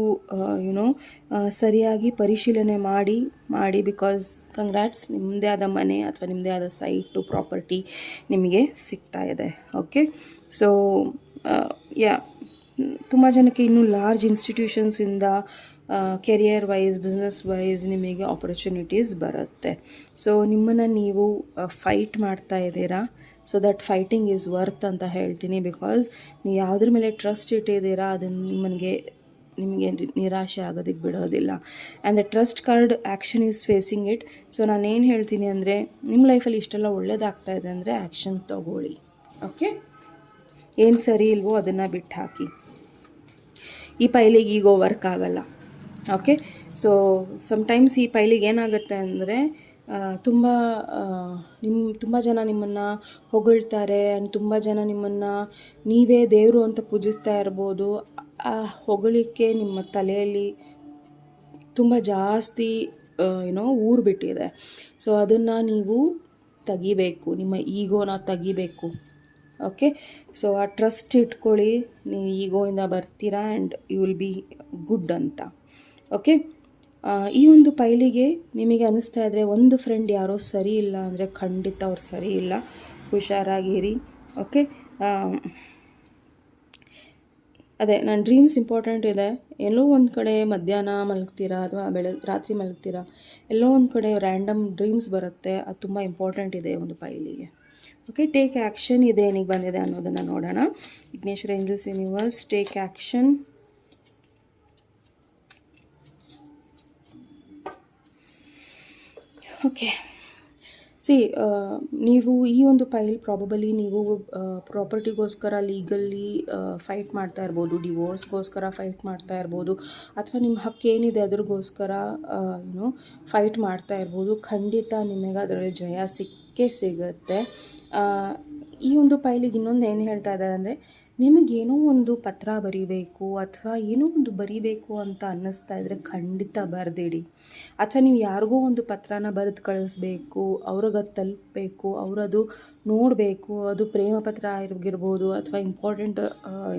ಸರಿಯಾಗಿ ಪರಿಶೀಲನೆ ಮಾಡಿ ಬಿಕಾಸ್ ಕಂಗ್ರ್ಯಾಟ್ಸ್, ನಿಮ್ಮದೇ ಆದ ಮನೆ ಅಥವಾ ನಿಮ್ಮದೇ ಆದ ಸೈಟು ಪ್ರಾಪರ್ಟಿ ನಿಮಗೆ ಸಿಗ್ತಾ ಇದೆ. ಓಕೆ, ಸೊ ತುಂಬ ಜನಕ್ಕೆ ಇನ್ನೂ ಲಾರ್ಜ್ ಇನ್ಸ್ಟಿಟ್ಯೂಷನ್ಸಿಂದ ಕೆರಿಯರ್ ವೈಸ್, ಬಿಸ್ನೆಸ್ ವೈಸ್ ನಿಮಗೆ ಆಪರ್ಚುನಿಟೀಸ್ ಬರುತ್ತೆ. ಸೊ ನಿಮ್ಮನ್ನು ನೀವು ಫೈಟ್ ಮಾಡ್ತಾ ಇದ್ದೀರಾ. So that fighting is worth ಅಂತ ಹೇಳ್ತೀನಿ. ಬಿಕಾಸ್ ನೀವು ಯಾವುದ್ರ ಮೇಲೆ ಟ್ರಸ್ಟ್ ಇಟ್ಟಿದ್ದೀರಾ ಅದನ್ನು ನಿಮಗೆ ನಿರಾಶೆ ಆಗೋದಕ್ಕೆ ಬಿಡೋದಿಲ್ಲ. And the trust card action is facing it. So ನಾನೇನು ಹೇಳ್ತೀನಿ ಅಂದರೆ, ನಿಮ್ಮ ಲೈಫಲ್ಲಿ ಇಷ್ಟೆಲ್ಲ ಒಳ್ಳೇದಾಗ್ತಾ ಇದೆ ಅಂದರೆ ಆ್ಯಕ್ಷನ್ ತಗೊಳ್ಳಿ. ಓಕೆ, ಏನು ಸರಿ ಇಲ್ವೋ ಅದನ್ನು ಬಿಟ್ಟು ಹಾಕಿ. ಈ ಪೈಲಿಗೆ ಈಗೋ ವರ್ಕ್ ಆಗಲ್ಲ. ಓಕೆ, ಸೊ ಸಮ್ಟೈಮ್ಸ್ ಈ ಪೈಲಿಗೆ ಏನಾಗುತ್ತೆ ಅಂದರೆ ತುಂಬ ಜನ ನಿಮ್ಮನ್ನು ಹೊಗಳ್ತಾರೆ ಆ್ಯಂಡ್ ತುಂಬ ಜನ ನಿಮ್ಮನ್ನು ನೀವೇ ದೇವರು ಅಂತ ಪೂಜಿಸ್ತಾ ಇರ್ಬೋದು. ಆ ಹೊಗಳಿಕೆ ನಿಮ್ಮ ತಲೆಯಲ್ಲಿ ತುಂಬ ಜಾಸ್ತಿ ಊರು ಬಿಟ್ಟಿದೆ. ಸೊ ಅದನ್ನು ನೀವು ತೆಗಿಬೇಕು, ನಿಮ್ಮ ಈಗೋನ ತೆಗಿಬೇಕು. ಓಕೆ, ಸೊ ಆ ಟ್ರಸ್ಟ್ ಇಟ್ಕೊಳ್ಳಿ, ನೀವು ಈಗೋಯಿಂದ ಬರ್ತೀರಾ and you will be good ಅಂತ. ಓಕೆ, ಈ ಒಂದು ಪೈಲಿಗೆ ನಿಮಗೆ ಅನ್ನಿಸ್ತಾ ಇದ್ದರೆ ಒಂದು ಫ್ರೆಂಡ್ ಯಾರೋ ಸರಿ ಇಲ್ಲ ಅಂದರೆ ಖಂಡಿತ ಅವ್ರು ಸರಿ ಇಲ್ಲ, ಹುಷಾರಾಗಿರಿ. ಓಕೆ, ಅದೇ ನನ್ನ ಡ್ರೀಮ್ಸ್ ಇಂಪಾರ್ಟೆಂಟ್ ಇದೆ. ಎಲ್ಲೋ ಒಂದು ಕಡೆ ಮಧ್ಯಾಹ್ನ ಮಲಗ್ತೀರಾ ಅಥವಾ ರಾತ್ರಿ ಮಲಗ್ತೀರಾ, ಎಲ್ಲೋ ಒಂದು ಕಡೆ ರ್ಯಾಂಡಮ್ ಡ್ರೀಮ್ಸ್ ಬರುತ್ತೆ, ಅದು ತುಂಬ ಇಂಪಾರ್ಟೆಂಟ್ ಇದೆ ಒಂದು ಪೈಲಿಗೆ. ಓಕೆ, ಟೇಕ್ ಆ್ಯಕ್ಷನ್ ಇದೆ ಏನಿಗೆ ಬಂದಿದೆ ಅನ್ನೋದನ್ನು ನೋಡೋಣ. Vighneshwara angels universe, take action. Okay, C ನೀವು ಈ ಒಂದು ಫೈಲ್ ಪ್ರಾಬಬಲಿ ನೀವು ಪ್ರಾಪರ್ಟಿಗೋಸ್ಕರ ಲೀಗಲ್ಲಿ ಫೈಟ್ ಮಾಡ್ತಾ ಇರ್ಬೋದು, ಡಿವೋರ್ಸ್ಗೋಸ್ಕರ ಫೈಟ್ ಮಾಡ್ತಾ ಇರ್ಬೋದು, ಅಥವಾ ನಿಮ್ಮ ಹಕ್ಕು ಏನಿದೆ ಅದ್ರಿಗೋಸ್ಕರ ಫೈಟ್ ಮಾಡ್ತಾ ಇರ್ಬೋದು. ಖಂಡಿತ ನಿಮಗೆ ಅದರಲ್ಲಿ ಜಯ ಸಿಕ್ಕೇ ಸಿಗುತ್ತೆ. ಈ ಒಂದು ಫೈಲಿಗೆ ಇನ್ನೊಂದು ಏನು ಹೇಳ್ತಾ ಇದ್ದಾರೆ ಅಂದರೆ, ನಿಮಗೇನೋ ಒಂದು ಪತ್ರ ಬರೀಬೇಕು ಅಥವಾ ಏನೋ ಒಂದು ಬರೀಬೇಕು ಅಂತ ಅನ್ನಿಸ್ತಾ ಇದ್ದರೆ ಖಂಡಿತ ಬರೆದಿಡಿ. ಅಥವಾ ನೀವು ಯಾರಿಗೋ ಒಂದು ಪತ್ರನ ಬರೆದು ಕಳಿಸ್ಬೇಕು, ಅವ್ರಿಗೆ ತಲುಪಬೇಕು, ಅವರದು ನೋಡಬೇಕು. ಅದು ಪ್ರೇಮ ಪತ್ರ ಆಗಿರ್ಬೋದು ಅಥವಾ ಇಂಪಾರ್ಟೆಂಟ್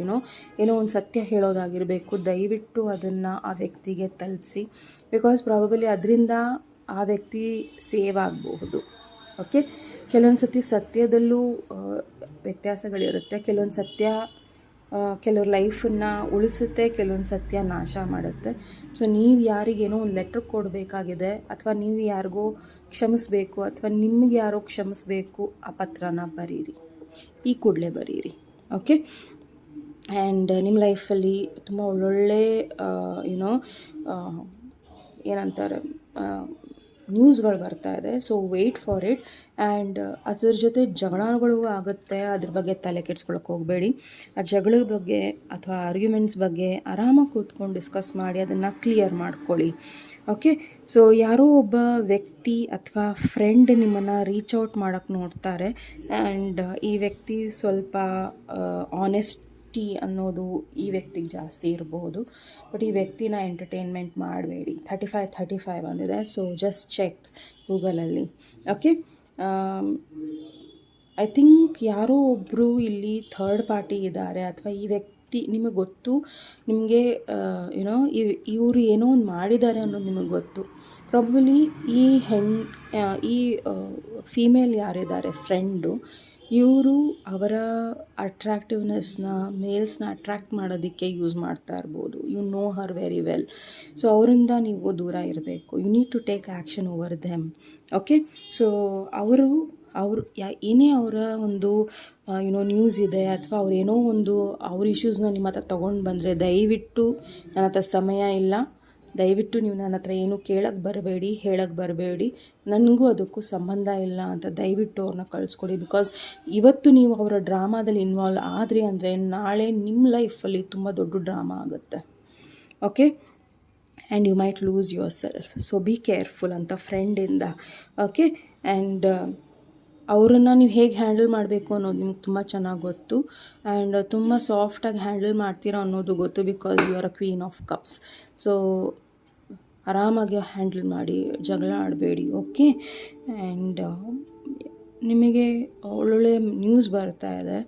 ಏನೋ ಒಂದು ಸತ್ಯ ಹೇಳೋದಾಗಿರಬೇಕು. ದಯವಿಟ್ಟು ಅದನ್ನು ಆ ವ್ಯಕ್ತಿಗೆ ತಲುಪಿಸಿ. ಬಿಕಾಸ್ ಪ್ರಾಬಬಲಿ ಅದರಿಂದ ಆ ವ್ಯಕ್ತಿ ಸೇವ್ ಆಗಬಹುದು. ಓಕೆ, ಕೆಲವೊಂದು ಸತಿ ಸತ್ಯದಲ್ಲೂ ವ್ಯತ್ಯಾಸಗಳಿರುತ್ತೆ. ಕೆಲವೊಂದು ಸತ್ಯ ಕೆಲವ್ರ ಲೈಫನ್ನು ಉಳಿಸುತ್ತೆ, ಕೆಲವೊಂದು ಸತ್ಯ ನಾಶ ಮಾಡುತ್ತೆ. ಸೊ ನೀವು ಯಾರಿಗೇನೋ ಒಂದು ಲೆಟ್ರ್ ಕೊಡಬೇಕಾಗಿದೆ, ಅಥವಾ ನೀವು ಯಾರಿಗೋ ಕ್ಷಮಿಸಬೇಕು, ಅಥವಾ ನಿಮ್ಗೆ ಯಾರೋ ಕ್ಷಮಿಸಬೇಕು, ಆ ಪತ್ರನ ಬರೀರಿ, ಈ ಕೂಡಲೇ ಬರೀರಿ. ಓಕೆ, ಆ್ಯಂಡ್ ನಿಮ್ಮ ಲೈಫಲ್ಲಿ ತುಂಬ ಒಳ್ಳೊಳ್ಳೆ ಏನಂತಾರೆ ನ್ಯೂಸ್ಗಳು ಬರ್ತಾ ಇದೆ. So wait for it. And ಅದ್ರ ಜೊತೆ ಜಗಳಗಳು ಆಗುತ್ತೆ, ಅದ್ರ ಬಗ್ಗೆ ತಲೆ ಕೆಡ್ಸ್ಕೊಳಕ್ಕೆ ಹೋಗಬೇಡಿ. ಆ ಜಗಳದ ಬಗ್ಗೆ ಅಥವಾ ಆರ್ಗ್ಯುಮೆಂಟ್ಸ್ ಬಗ್ಗೆ ಆರಾಮಾಗಿ ಕೂತ್ಕೊಂಡು ಡಿಸ್ಕಸ್ ಮಾಡಿ ಅದನ್ನು ಕ್ಲಿಯರ್ ಮಾಡ್ಕೊಳ್ಳಿ. ಓಕೆ, ಸೊ ಯಾರೋ ಒಬ್ಬ ವ್ಯಕ್ತಿ ಅಥವಾ ಫ್ರೆಂಡ್ ನಿಮ್ಮನ್ನು ರೀಚ್ ಔಟ್ ಮಾಡೋಕ್ಕೆ ನೋಡ್ತಾರೆ. ಆ್ಯಂಡ್ ಈ ವ್ಯಕ್ತಿ ಸ್ವಲ್ಪ ಆನೆಸ್ಟಿ ಅನ್ನೋದು ಈ ವ್ಯಕ್ತಿಗೆ ಜಾಸ್ತಿ ಇರಬಹುದು. ಬಟ್ ಈ ವ್ಯಕ್ತಿನ ಎಂಟರ್ಟೈನ್ಮೆಂಟ್ ಮಾಡಬೇಡಿ. 35 ಬಂದಿದೆ. ಸೊ ಜಸ್ಟ್ ಚೆಕ್ ಗೂಗಲಲ್ಲಿ. ಓಕೆ, ಐ ಥಿಂಕ್ ಯಾರೋ ಒಬ್ಬರು ಇಲ್ಲಿ ಥರ್ಡ್ ಪಾರ್ಟಿ ಇದ್ದಾರೆ, ಅಥವಾ ಈ ವ್ಯಕ್ತಿ ನಿಮಗೆ ಗೊತ್ತು, ನಿಮಗೆ ಇವರು ಏನೋ ಒಂದು ಮಾಡಿದ್ದಾರೆ ಅನ್ನೋದು ನಿಮಗೆ ಗೊತ್ತು. ಪ್ರಾಬಬಲಿ ಈ ಫೀಮೇಲ್ ಯಾರಿದ್ದಾರೆ ಫ್ರೆಂಡು, ಇವರು ಅವರ ಅಟ್ರಾಕ್ಟಿವ್ನೆಸ್ನ ಮೇಲ್ಸ್ನ ಅಟ್ರ್ಯಾಕ್ಟ್ ಮಾಡೋದಕ್ಕೆ ಯೂಸ್ ಮಾಡ್ತಾ ಇರ್ಬೋದು. You know her very well. So ಅವರಿಂದ ನೀವು ದೂರ ಇರಬೇಕು. You need to take action over them. Okay, so ಅವರು ಏನೇ ಅವರ ಒಂದು ನ್ಯೂಸ್ ಇದೆ, ಅಥವಾ ಅವರೇನೋ ಒಂದು ಅವ್ರ ಇಶ್ಯೂಸ್ನ ನಿಮ್ಮ ಹತ್ರ ತೊಗೊಂಡು ಬಂದರೆ, ದಯವಿಟ್ಟು ನನ್ನ ಹತ್ರ ಸಮಯ ಇಲ್ಲ, ದಯವಿಟ್ಟು ನೀವು ನನ್ನ ಹತ್ರ ಏನೂ ಕೇಳಕ್ಕೆ ಬರಬೇಡಿ, ಹೇಳಕ್ಕೆ ಬರಬೇಡಿ, ನನಗೂ ಅದಕ್ಕೂ ಸಂಬಂಧ ಇಲ್ಲ ಅಂತ ದಯವಿಟ್ಟು ಅವ್ರನ್ನ ಕಳಿಸ್ಕೊಡಿ. ಬಿಕಾಸ್ ಇವತ್ತು ನೀವು ಅವರ ಡ್ರಾಮಾದಲ್ಲಿ ಇನ್ವಾಲ್ವ್ ಆದ್ರಿ ಅಂದರೆ ನಾಳೆ ನಿಮ್ಮ ಲೈಫಲ್ಲಿ ತುಂಬ ದೊಡ್ಡ ಡ್ರಾಮಾ ಆಗುತ್ತೆ. Okay, and you might lose yourself. So be careful ಅಂತ ಫ್ರೆಂಡಿಂದ. ಓಕೆ, ಆ್ಯಂಡ್ ಅವರನ್ನು ನೀವು ಹೇಗೆ ಹ್ಯಾಂಡಲ್ ಮಾಡಬೇಕು ಅನ್ನೋದು ನಿಮ್ಗೆ ತುಂಬ ಚೆನ್ನಾಗಿ ಗೊತ್ತು. ಆ್ಯಂಡ್ ತುಂಬ ಸಾಫ್ಟಾಗಿ ಹ್ಯಾಂಡಲ್ ಮಾಡ್ತೀರಾ ಅನ್ನೋದು ಗೊತ್ತು. Because you are a queen of cups. So ಆರಾಮಾಗಿ ಹ್ಯಾಂಡಲ್ ಮಾಡಿ, ಜಗಳ ಆಡಬೇಡಿ. ಓಕೆ, ಆ್ಯಂಡ್ ನಿಮಗೆ ಒಳ್ಳೊಳ್ಳೆ ನ್ಯೂಸ್ ಬರ್ತಾ ಇದೆ.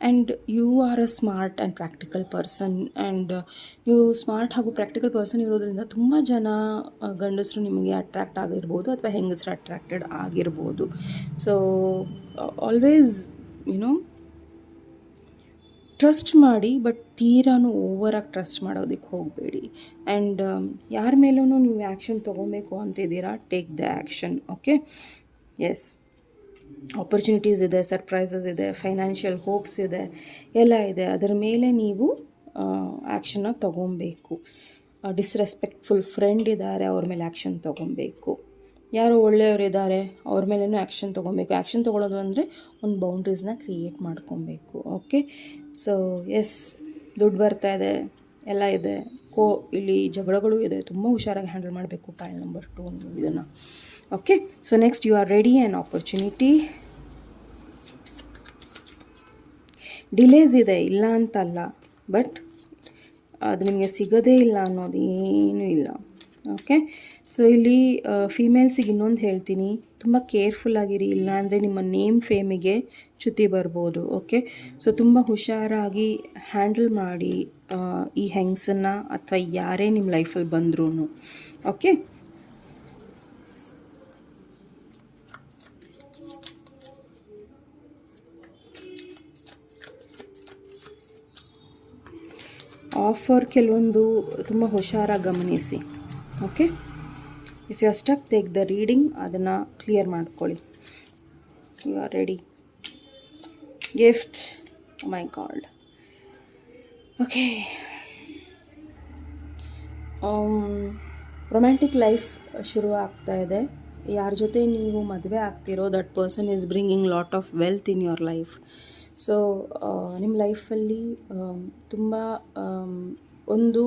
And you are a smart and practical person. And ನೀವು ಸ್ಮಾರ್ಟ್ ಹಾಗೂ ಪ್ರಾಕ್ಟಿಕಲ್ ಪರ್ಸನ್ ಇರೋದ್ರಿಂದ ತುಂಬ ಜನ ಗಂಡಸರು ನಿಮಗೆ ಅಟ್ರ್ಯಾಕ್ಟ್ ಆಗಿರ್ಬೋದು, ಅಥವಾ ಹೆಂಗಸರು ಅಟ್ರ್ಯಾಕ್ಟೆಡ್ ಆಗಿರ್ಬೋದು. ಸೊ ಆಲ್ವೇಸ್ ಟ್ರಸ್ಟ್ ಮಾಡಿ, ಬಟ್ ತೀರಾನು ಓವರಾಗಿ ಟ್ರಸ್ಟ್ ಮಾಡೋದಕ್ಕೆ ಹೋಗಬೇಡಿ. ಆ್ಯಂಡ್ ಯಾರ ಮೇಲೂ ನೀವು ಆ್ಯಕ್ಷನ್ ತೊಗೊಬೇಕು ಅಂತಿದ್ದೀರಾ, take the action. Okay, yes, opportunities ಇದೆ, ಸರ್ಪ್ರೈಸಸ್ ಇದೆ, ಫೈನಾನ್ಷಿಯಲ್ ಹೋಪ್ಸ್ ಇದೆ, ಎಲ್ಲ ಇದೆ. ಅದರ ಮೇಲೆ ನೀವು ಆ್ಯಕ್ಷನ್ನ ತೊಗೊಬೇಕು. ಡಿಸ್ರೆಸ್ಪೆಕ್ಟ್ಫುಲ್ ಫ್ರೆಂಡ್ ಇದ್ದಾರೆ, ಅವ್ರ ಮೇಲೆ ಆ್ಯಕ್ಷನ್ ತೊಗೊಬೇಕು. ಯಾರೋ ಒಳ್ಳೆಯವರಿದ್ದಾರೆ, ಅವ್ರ ಮೇಲೂ ಆ್ಯಕ್ಷನ್ ತೊಗೊಬೇಕು. ಆ್ಯಕ್ಷನ್ ತೊಗೊಳೋದು ಅಂದರೆ ಒಂದು ಬೌಂಡ್ರೀಸ್ನ ಕ್ರಿಯೇಟ್ ಮಾಡ್ಕೊಬೇಕು. ಓಕೆ, ಸೊ ಎಸ್, ದುಡ್ಡು ಬರ್ತಾ ಇದೆ, ಎಲ್ಲ ಇದೆ, ಇಲ್ಲಿ ಜಗಳಗಳು ಇದೆ, ತುಂಬ ಹುಷಾರಾಗಿ ಹ್ಯಾಂಡಲ್ ಮಾಡಬೇಕು. ಫೈಲ್ ನಂಬರ್ 2 ನೀವು ಇದನ್ನು. Okay, so next you are ready an opportunity. Delays ಇದೆ, ಇಲ್ಲ ಅಂತಲ್ಲ, ಬಟ್ ಅದು ನಿಮಗೆ ಸಿಗೋದೇ ಇಲ್ಲ ಅನ್ನೋದು ಏನೂ ಇಲ್ಲ. ಓಕೆ, ಸೊ ಇಲ್ಲಿ ಫೀಮೇಲ್ಸಿಗೆ ಇನ್ನೊಂದು ಹೇಳ್ತೀನಿ, ತುಂಬ ಕೇರ್ಫುಲ್ಲಾಗಿರಿ, ಇಲ್ಲ ಅಂದರೆ ನಿಮ್ಮ ನೇಮ್ ಫೇಮಿಗೆ ಚ್ಯುತಿ ಬರ್ಬೋದು. ಓಕೆ, ಸೊ ತುಂಬ ಹುಷಾರಾಗಿ ಹ್ಯಾಂಡಲ್ ಮಾಡಿ ಈ ಹೆಂಗಸನ್ನು, ಅಥವಾ ಯಾರೇ ನಿಮ್ಮ ಲೈಫಲ್ಲಿ ಬಂದ್ರೂ. ಓಕೆ, ಆಫರ್ ಕೆಲವೊಂದು ತುಂಬ ಹುಷಾರಾಗಿ ಗಮನಿಸಿ. Okay, if you are stuck, take the reading, ಅದನ್ನು ಕ್ಲಿಯರ್ ಮಾಡ್ಕೊಳ್ಳಿ. You are ready. Gift, my god. Okay, romantic life ಶುರು ಆಗ್ತಾ ಇದೆ. ಯಾರ ಜೊತೆ ನೀವು ಮದುವೆ ಆಗ್ತಿರೋ that person is bringing lot of wealth in your life. So ನಿಮ್ಮ ಲೈಫಲ್ಲಿ ತುಂಬ ಒಂದು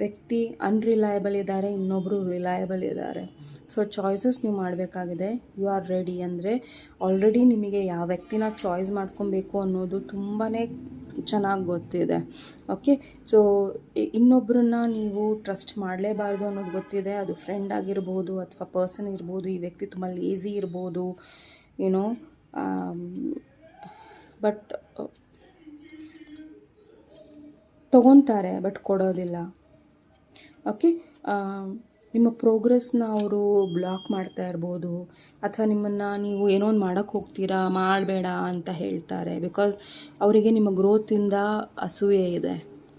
ವ್ಯಕ್ತಿ ಅನ್ರಿಲಯಬಲ್ ಇದ್ದಾರೆ, ಇನ್ನೊಬ್ಬರು ರಿಲಯಬಲ್ ಇದ್ದಾರೆ. ಸೊ ಚಾಯ್ಸಸ್ ನೀವು ಮಾಡಬೇಕಾಗಿದೆ. ಯು ಆರ್ ರೆಡಿ ಅಂದರೆ ಆಲ್ರೆಡಿ ನಿಮಗೆ ಯಾವ ವ್ಯಕ್ತಿನ ಚಾಯ್ಸ್ ಮಾಡ್ಕೊಬೇಕು ಅನ್ನೋದು ತುಂಬಾ ಚೆನ್ನಾಗಿ ಗೊತ್ತಿದೆ. ಓಕೆ, ಸೊ ಇನ್ನೊಬ್ಬರನ್ನ ನೀವು ಟ್ರಸ್ಟ್ ಮಾಡಲೇಬಾರ್ದು ಅನ್ನೋದು ಗೊತ್ತಿದೆ. ಅದು ಫ್ರೆಂಡ್ ಆಗಿರ್ಬೋದು ಅಥವಾ ಪರ್ಸನ್ ಇರ್ಬೋದು. ಈ ವ್ಯಕ್ತಿ ತುಂಬ ಲೇಝಿ ಇರ್ಬೋದು, ಯುನೋ, ಬಟ್ ತೊಗೊತಾರೆ ಬಟ್ ಕೊಡೋದಿಲ್ಲ. ಓಕೆ, ನಿಮ್ಮ ಪ್ರೋಗ್ರೆಸ್ನ ಅವರು ಬ್ಲಾಕ್ ಮಾಡ್ತಾ ಇರ್ಬೋದು, ಅಥವಾ ನಿಮ್ಮನ್ನು ನೀವು ಏನೋ ಒಂದು ಮಾಡೋಕ್ಕೆ ಹೋಗ್ತೀರಾ, ಮಾಡಬೇಡ ಅಂತ ಹೇಳ್ತಾರೆ. ಬಿಕಾಸ್ ಅವರಿಗೆ ನಿಮ್ಮ ಗ್ರೋತಿಂದ ಅಸೂಯೆ ಇದೆ.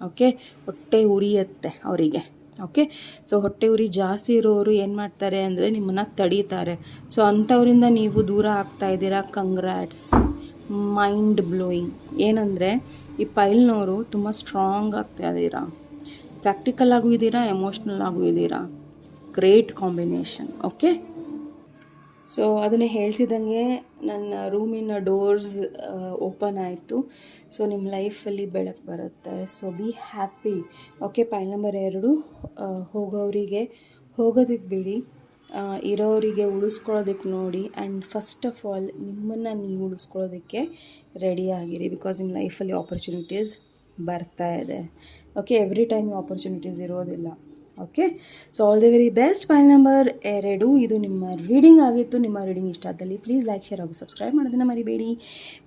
ಓಕೆ, ಹೊಟ್ಟೆ ಉರಿಯುತ್ತೆ ಅವರಿಗೆ. ಓಕೆ, ಸೊ ಹೊಟ್ಟೆ ಉರಿ ಜಾಸ್ತಿ ಇರೋರು ಏನು ಮಾಡ್ತಾರೆ ಅಂದರೆ ನಿಮ್ಮನ್ನು ತಡೀತಾರೆ. ಸೊ ಅಂಥವರಿಂದ ನೀವು ದೂರ ಆಗ್ತಾ ಇದ್ದೀರಾ. Congrats, mind blowing. ಏನಂದರೆ ಈ ಪೈಲ್ನವರು ತುಂಬ ಸ್ಟ್ರಾಂಗ್ ಆಗ್ತಾ ಇದ್ದೀರಾ, ಪ್ರಾಕ್ಟಿಕಲ್ ಆಗೂ ಇದ್ದೀರಾ, ಎಮೋಷ್ನಲ್ ಆಗೂ ಇದ್ದೀರಾ. Great combination. ಓಕೆ, ಸೊ ಅದನ್ನೇ ಹೇಳ್ತಿದ್ದಂಗೆ ನನ್ನ ರೂಮಿನ ಡೋರ್ಸ್ ಓಪನ್ ಆಯಿತು. ಸೊ ನಿಮ್ಮ ಲೈಫಲ್ಲಿ ಬೆಳಕು ಬರುತ್ತೆ. So be happy. Okay, point number 2, ಹೋಗೋರಿಗೆ ಹೋಗೋದಕ್ಕೆ ಬಿಡಿ, ಇರೋರಿಗೆ ಉಳಿಸ್ಕೊಳ್ಳೋದಕ್ಕೆ ನೋಡಿ. ಆ್ಯಂಡ್ ಫಸ್ಟ್ ಆಫ್ ಆಲ್ ನಿಮ್ಮನ್ನು ನೀವು ಉಳಿಸ್ಕೊಳ್ಳೋದಕ್ಕೆ ರೆಡಿ ಆಗಿರಿ. ಬಿಕಾಸ್ ನಿಮ್ಮ ಲೈಫಲ್ಲಿ ಆಪರ್ಚುನಿಟೀಸ್ ಬರ್ತಾ ಇದೆ. ಓಕೆ, ಎವ್ರಿ ಟೈಮ್ ಆಪರ್ಚುನಿಟೀಸ್ ಇರೋದಿಲ್ಲ. Okay, so all the very best. Point number 2 ಇದು ನಿಮ್ಮ ರೀಡಿಂಗ್ ಆಗಿತ್ತು. ನಿಮ್ಮ ರೀಡಿಂಗ್ ಇಷ್ಟ ಆದಲ್ಲಿ ಪ್ಲೀಸ್ ಲೈಕ್, ಶೇರ್ ಹಾಗೂ ಸಬ್ಸ್ಕ್ರೈಬ್ ಮಾಡೋದನ್ನು ಮರಿಬೇಡಿ.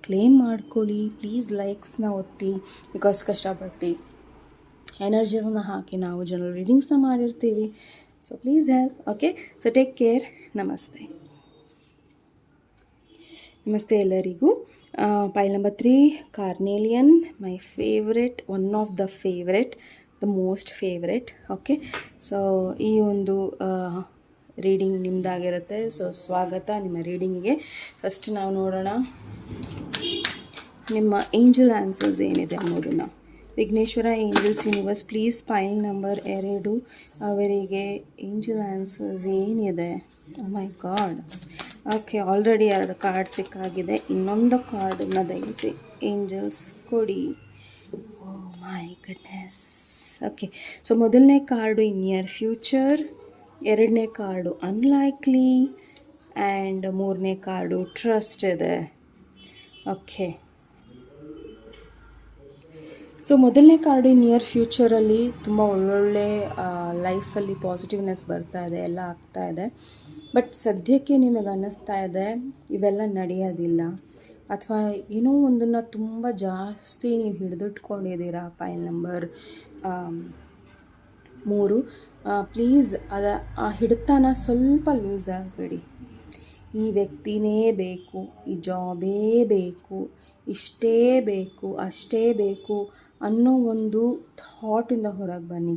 ಕ್ಲೇಮ್ ಮಾಡ್ಕೊಳ್ಳಿ ಪ್ಲೀಸ್, ಲೈಕ್ಸ್ನ ಒತ್ತಿ. ಬಿಕಾಸ್ ಕಷ್ಟಪಟ್ಟು ಎನರ್ಜೀಸನ್ನು ಹಾಕಿ ನಾವು ಜನರಲ್ ರೀಡಿಂಗ್ಸ್ನ ಮಾಡಿರ್ತೀವಿ. So please help. Okay, so take care. ನಮಸ್ತೆ. ನಮಸ್ತೆ ಎಲ್ಲರಿಗೂ. ಪೈಲ್ number 3 carnelian, my favourite, one of the favourite, the most favourite. Okay, so ಈ ಒಂದು ರೀಡಿಂಗ್ ನಿಮ್ಮದಾಗಿರುತ್ತೆ. ಸೊ ಸ್ವಾಗತ ನಿಮ್ಮ ರೀಡಿಂಗಿಗೆ. ಫಸ್ಟ್ ನಾವು ನೋಡೋಣ ನಿಮ್ಮ ಏಂಜಲ್ ಆನ್ಸರ್ಸ್ ಏನಿದೆ ಅನ್ನೋದನ್ನು. Vighneshwara angels universe please pile number 2 ಅವರಿಗೆ ಏಂಜಲ್ ಆನ್ಸರ್ಸ್ ಏನಿದೆ. Oh my god. Okay, already 2 card ಸಿಕ್ಕಾಗಿದೆ. ಇನ್ನೊಂದು ಕಾರ್ಡನ್ನು ದಯವಿಟ್ಟು ಏಂಜಲ್ಸ್ ಕೊಡಿ. Oh my goodness. Okay, so ಮೊದಲನೇ ಕಾರ್ಡು ಇನ್ ನಿಯರ್ ಫ್ಯೂಚರ್, ಎರಡನೇ ಕಾರ್ಡು ಅನ್ಲೈಕ್ಲಿ, ಆ್ಯಂಡ್ ಮೂರನೇ ಕಾರ್ಡು ಟ್ರಸ್ಟ್ ಇದೆ. ಓಕೆ, ಸೊ ಮೊದಲನೇ ಕಾರ್ಡು ನಿಯರ್ ಫ್ಯೂಚರಲ್ಲಿ ತುಂಬ ಒಳ್ಳೊಳ್ಳೆ ಲೈಫಲ್ಲಿ ಪಾಸಿಟಿವ್ನೆಸ್ ಬರ್ತಾ ಇದೆ, ಎಲ್ಲ ಆಗ್ತಾ ಇದೆ. ಬಟ್ ಸದ್ಯಕ್ಕೆ ನಿಮಗೆ ಅನ್ನಿಸ್ತಾ ಇದೆ ಇವೆಲ್ಲ ನಡೆಯೋದಿಲ್ಲ, ಅಥವಾ ಏನೋ ಒಂದನ್ನು ತುಂಬ ಜಾಸ್ತಿ ನೀವು ಹಿಡಿದಿಟ್ಕೊಂಡಿದ್ದೀರಾ. ಪೈಲ್ ನಂಬರ್ 3 ಪ್ಲೀಸ್ ಆ ಹಿಡಿತನ ಸ್ವಲ್ಪ ಲೂಸ್ ಆಗಬೇಡಿ. ಈ ವ್ಯಕ್ತಿನೇ ಬೇಕು, ಈ ಜಾಬೇ ಬೇಕು, ಇಷ್ಟೇ ಬೇಕು, ಅಷ್ಟೇ ಬೇಕು ಅನ್ನೋ ಒಂದು ಥಾಟಿಂದ ಹೊರಗೆ ಬನ್ನಿ.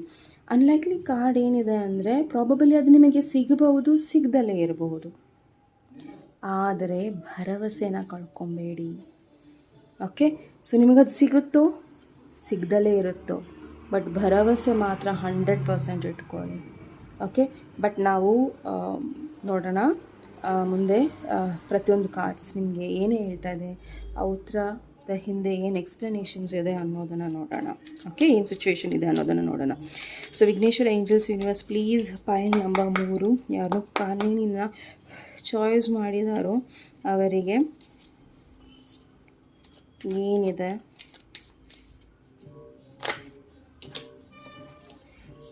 ಅನ್ಲೈಕ್ಲಿ ಕಾರ್ಡ್ ಏನಿದೆ ಅಂದರೆ ಪ್ರಾಬಬಲಿ ಅದು ನಿಮಗೆ ಸಿಗಬಹುದು, ಸಿಗದಲೇ ಇರಬಹುದು. ಆದರೆ ಭರವಸೆನ ಕಳ್ಕೊಬೇಡಿ. ಓಕೆ, ಸೊ ನಿಮಗದು ಸಿಗುತ್ತೋ ಸಿಗದಲೇ ಇರುತ್ತೋ, ಬಟ್ ಭರವಸೆ ಮಾತ್ರ 100% ಇಟ್ಕೊಳ್ಳಿ. ಓಕೆ, ಬಟ್ ನಾವು ನೋಡೋಣ ಮುಂದೆ ಪ್ರತಿಯೊಂದು ಕಾರ್ಡ್ಸ್ ನಿಮಗೆ ಏನೇ ಹೇಳ್ತಾ ಇದೆ, ಆ ಉತ್ತರದ ಹಿಂದೆ ಏನು ಎಕ್ಸ್ಪ್ಲನೇಷನ್ಸ್ ಇದೆ ಅನ್ನೋದನ್ನು ನೋಡೋಣ. ಓಕೆ, ಏನು ಸಿಚುವೇಶನ್ ಇದೆ ಅನ್ನೋದನ್ನು ನೋಡೋಣ. So Vighneshwara angels universe please pile number 3 ಯಾರು ಕಾನೂನಿನ ಚಾಯ್ಸ್ ಮಾಡಿದಾರೋ ಅವರಿಗೆ ಏನಿದೆ.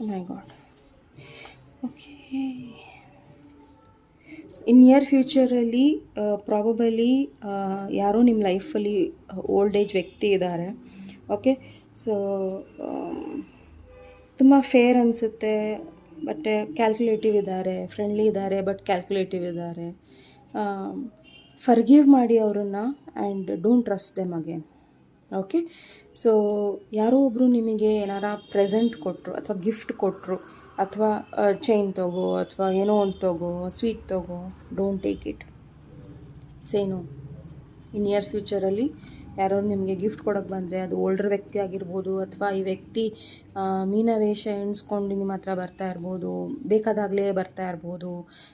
My god. Okay, in near ಫ್ಯೂಚರಲ್ಲಿ ಪ್ರಾಬಬಲಿ ಯಾರೋ ನಿಮ್ಮ ಲೈಫಲ್ಲಿ ಓಲ್ಡ್ ಏಜ್ ವ್ಯಕ್ತಿ ಇದ್ದಾರೆ. ಓಕೆ, ಸೊ ತುಂಬ ಫೇರ್ ಅನಿಸುತ್ತೆ, ಬಟ್ ಕ್ಯಾಲ್ಕುಲೇಟಿವ್ ಇದ್ದಾರೆ, ಫ್ರೆಂಡ್ಲಿ ಇದ್ದಾರೆ, ಬಟ್ ಕ್ಯಾಲ್ಕುಲೇಟಿವ್ ಇದ್ದಾರೆ. ಫರ್ಗಿವ್ ಮಾಡಿ ಅವರನ್ನು, and don't trust them again. Okay, so ಯಾರೋ ಒಬ್ಬರು ನಿಮಗೆ ಏನಾರ ಪ್ರೆಸೆಂಟ್ ಕೊಟ್ಟರು ಅಥವಾ ಗಿಫ್ಟ್ ಕೊಟ್ಟರು, ಅಥವಾ ಚೈನ್ ತೊಗೋ ಅಥವಾ ಏನೋ ಒಂದು ತೊಗೋ, ಸ್ವೀಟ್ ತೊಗೋ, don't take it. Say no. In near ಫ್ಯೂಚರಲ್ಲಿ ಯಾರೋ ನಿಮಗೆ ಗಿಫ್ಟ್ ಕೊಡೋಕ್ಕೆ ಬಂದರೆ ಅದು ಓಲ್ಡರ್ ವ್ಯಕ್ತಿ ಆಗಿರ್ಬೋದು, ಅಥವಾ ಈ ವ್ಯಕ್ತಿ ಮೀನವೇಷ ಎಣಿಸ್ಕೊಂಡು ನಿಮ್ಮ ಹತ್ರ ಬರ್ತಾ ಇರ್ಬೋದು, ಬೇಕಾದಾಗಲೇ ಬರ್ತಾ ಇರ್ಬೋದು.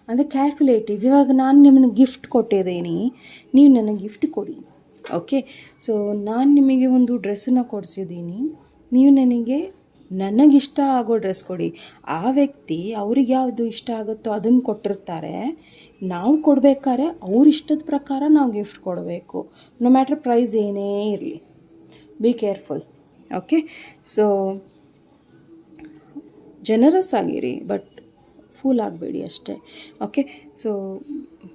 ಅಂದರೆ ಕ್ಯಾಲ್ಕುಲೇಟಿವ್. ಇವಾಗ ನಾನು ನಿಮ್ಮನ್ನು ಗಿಫ್ಟ್ ಕೊಟ್ಟಿದ್ದೀನಿ, ನೀವು ನನಗೆ ಗಿಫ್ಟ್ ಕೊಡಿ. ಓಕೆ, ಸೊ ನಾನು ನಿಮಗೆ ಒಂದು ಡ್ರೆಸ್ಸನ್ನು ಕೊಡಿಸಿದ್ದೀನಿ, ನೀವು ನನಗಿಷ್ಟ ಆಗೋ ಡ್ರೆಸ್ ಕೊಡಿ. ಆ ವ್ಯಕ್ತಿ ಅವ್ರಿಗೆ ಯಾವುದು ಇಷ್ಟ ಆಗುತ್ತೋ ಅದನ್ನು ಕೊಟ್ಟಿರ್ತಾರೆ. ನಾವು ಕೊಡಬೇಕಾದ್ರೆ ಅವ್ರ ಇಷ್ಟದ ಪ್ರಕಾರ ನಾವು ಗಿಫ್ಟ್ ಕೊಡಬೇಕು, ನೋ ಮ್ಯಾಟ್ರ್ ಪ್ರೈಸ್ ಏನೇ ಇರಲಿ. Be careful. Okay, so generous ಆಗಿರಿ, ಬಟ್ ಫೂಲ್ ಆಗಬೇಡಿ ಅಷ್ಟೇ. ಓಕೆ, ಸೊ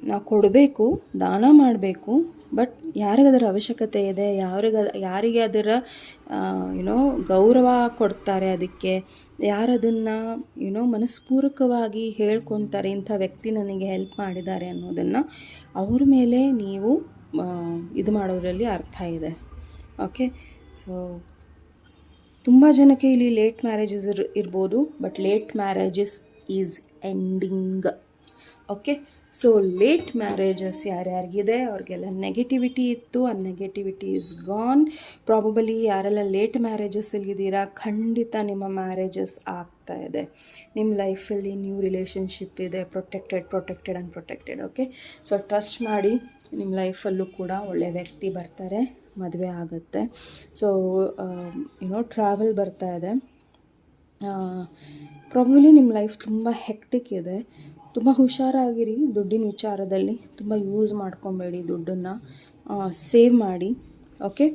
ನಾವು ಕೊಡಬೇಕು, ದಾನ ಮಾಡಬೇಕು, ಬಟ್ ಯಾರಿಗೆ ಅದರ ಅವಶ್ಯಕತೆ ಇದೆ, ಯಾರಿಗೆ ಅದರ ಗೌರವ ಕೊಡ್ತಾರೆ, ಅದಕ್ಕೆ ಯಾರದನ್ನು ಮನಸ್ಪೂರ್ವಕವಾಗಿ ಹೇಳ್ಕೊತಾರೆ, ಇಂಥ ವ್ಯಕ್ತಿ ನನಗೆ ಹೆಲ್ಪ್ ಮಾಡಿದ್ದಾರೆ ಅನ್ನೋದನ್ನು ಅವ್ರ ಮೇಲೆ ನೀವು ಇದು ಮಾಡೋದ್ರಲ್ಲಿ ಅರ್ಥ ಇದೆ. ಓಕೆ, ಸೊ ತುಂಬ ಜನಕ್ಕೆ ಇಲ್ಲಿ ಲೇಟ್ ಮ್ಯಾರೇಜಸ್ ಇರ್ಬೋದು, but late marriages is ending. Okay, so late marriages ಯಾರ್ಯಾರಿಗಿದೆ ಅವ್ರಿಗೆಲ್ಲ ನೆಗೆಟಿವಿಟಿ ಇತ್ತು, ಆ ನೆಗೆಟಿವಿಟಿ ಇಸ್ ಗಾನ್. ಪ್ರಾಬಬಲಿ ಯಾರೆಲ್ಲ ಲೇಟ್ ಮ್ಯಾರೇಜಸ್ಸಲ್ಲಿದ್ದೀರಾ, ಖಂಡಿತ ನಿಮ್ಮ ಮ್ಯಾರೇಜಸ್ ಆಗ್ತಾ ಇದೆ. ನಿಮ್ಮ ಲೈಫಲ್ಲಿ ನ್ಯೂ ರಿಲೇಷನ್ಶಿಪ್ ಇದೆ, protected unprotected. Okay, so trust ಮಾಡಿ, ನಿಮ್ಮ ಲೈಫಲ್ಲೂ ಕೂಡ ಒಳ್ಳೆಯ ವ್ಯಕ್ತಿ ಬರ್ತಾರೆ, ಮದುವೆ ಆಗುತ್ತೆ. ಸೊ ಟ್ರಾವೆಲ್ ಬರ್ತಾ ಇದೆ. ಪ್ರಾಬಬ್ಲಿ ನಿಮ್ಮ ಲೈಫ್ ತುಂಬ ಹೆಕ್ಟಿಕ್ ಇದೆ. ತುಂಬ ಹುಷಾರಾಗಿರಿ ದುಡ್ಡಿನ ವಿಚಾರದಲ್ಲಿ. ತುಂಬ ಯೂಸ್ ಮಾಡ್ಕೊಬೇಡಿ ದುಡ್ಡನ್ನು, ಸೇವ್ ಮಾಡಿ. ಓಕೆ,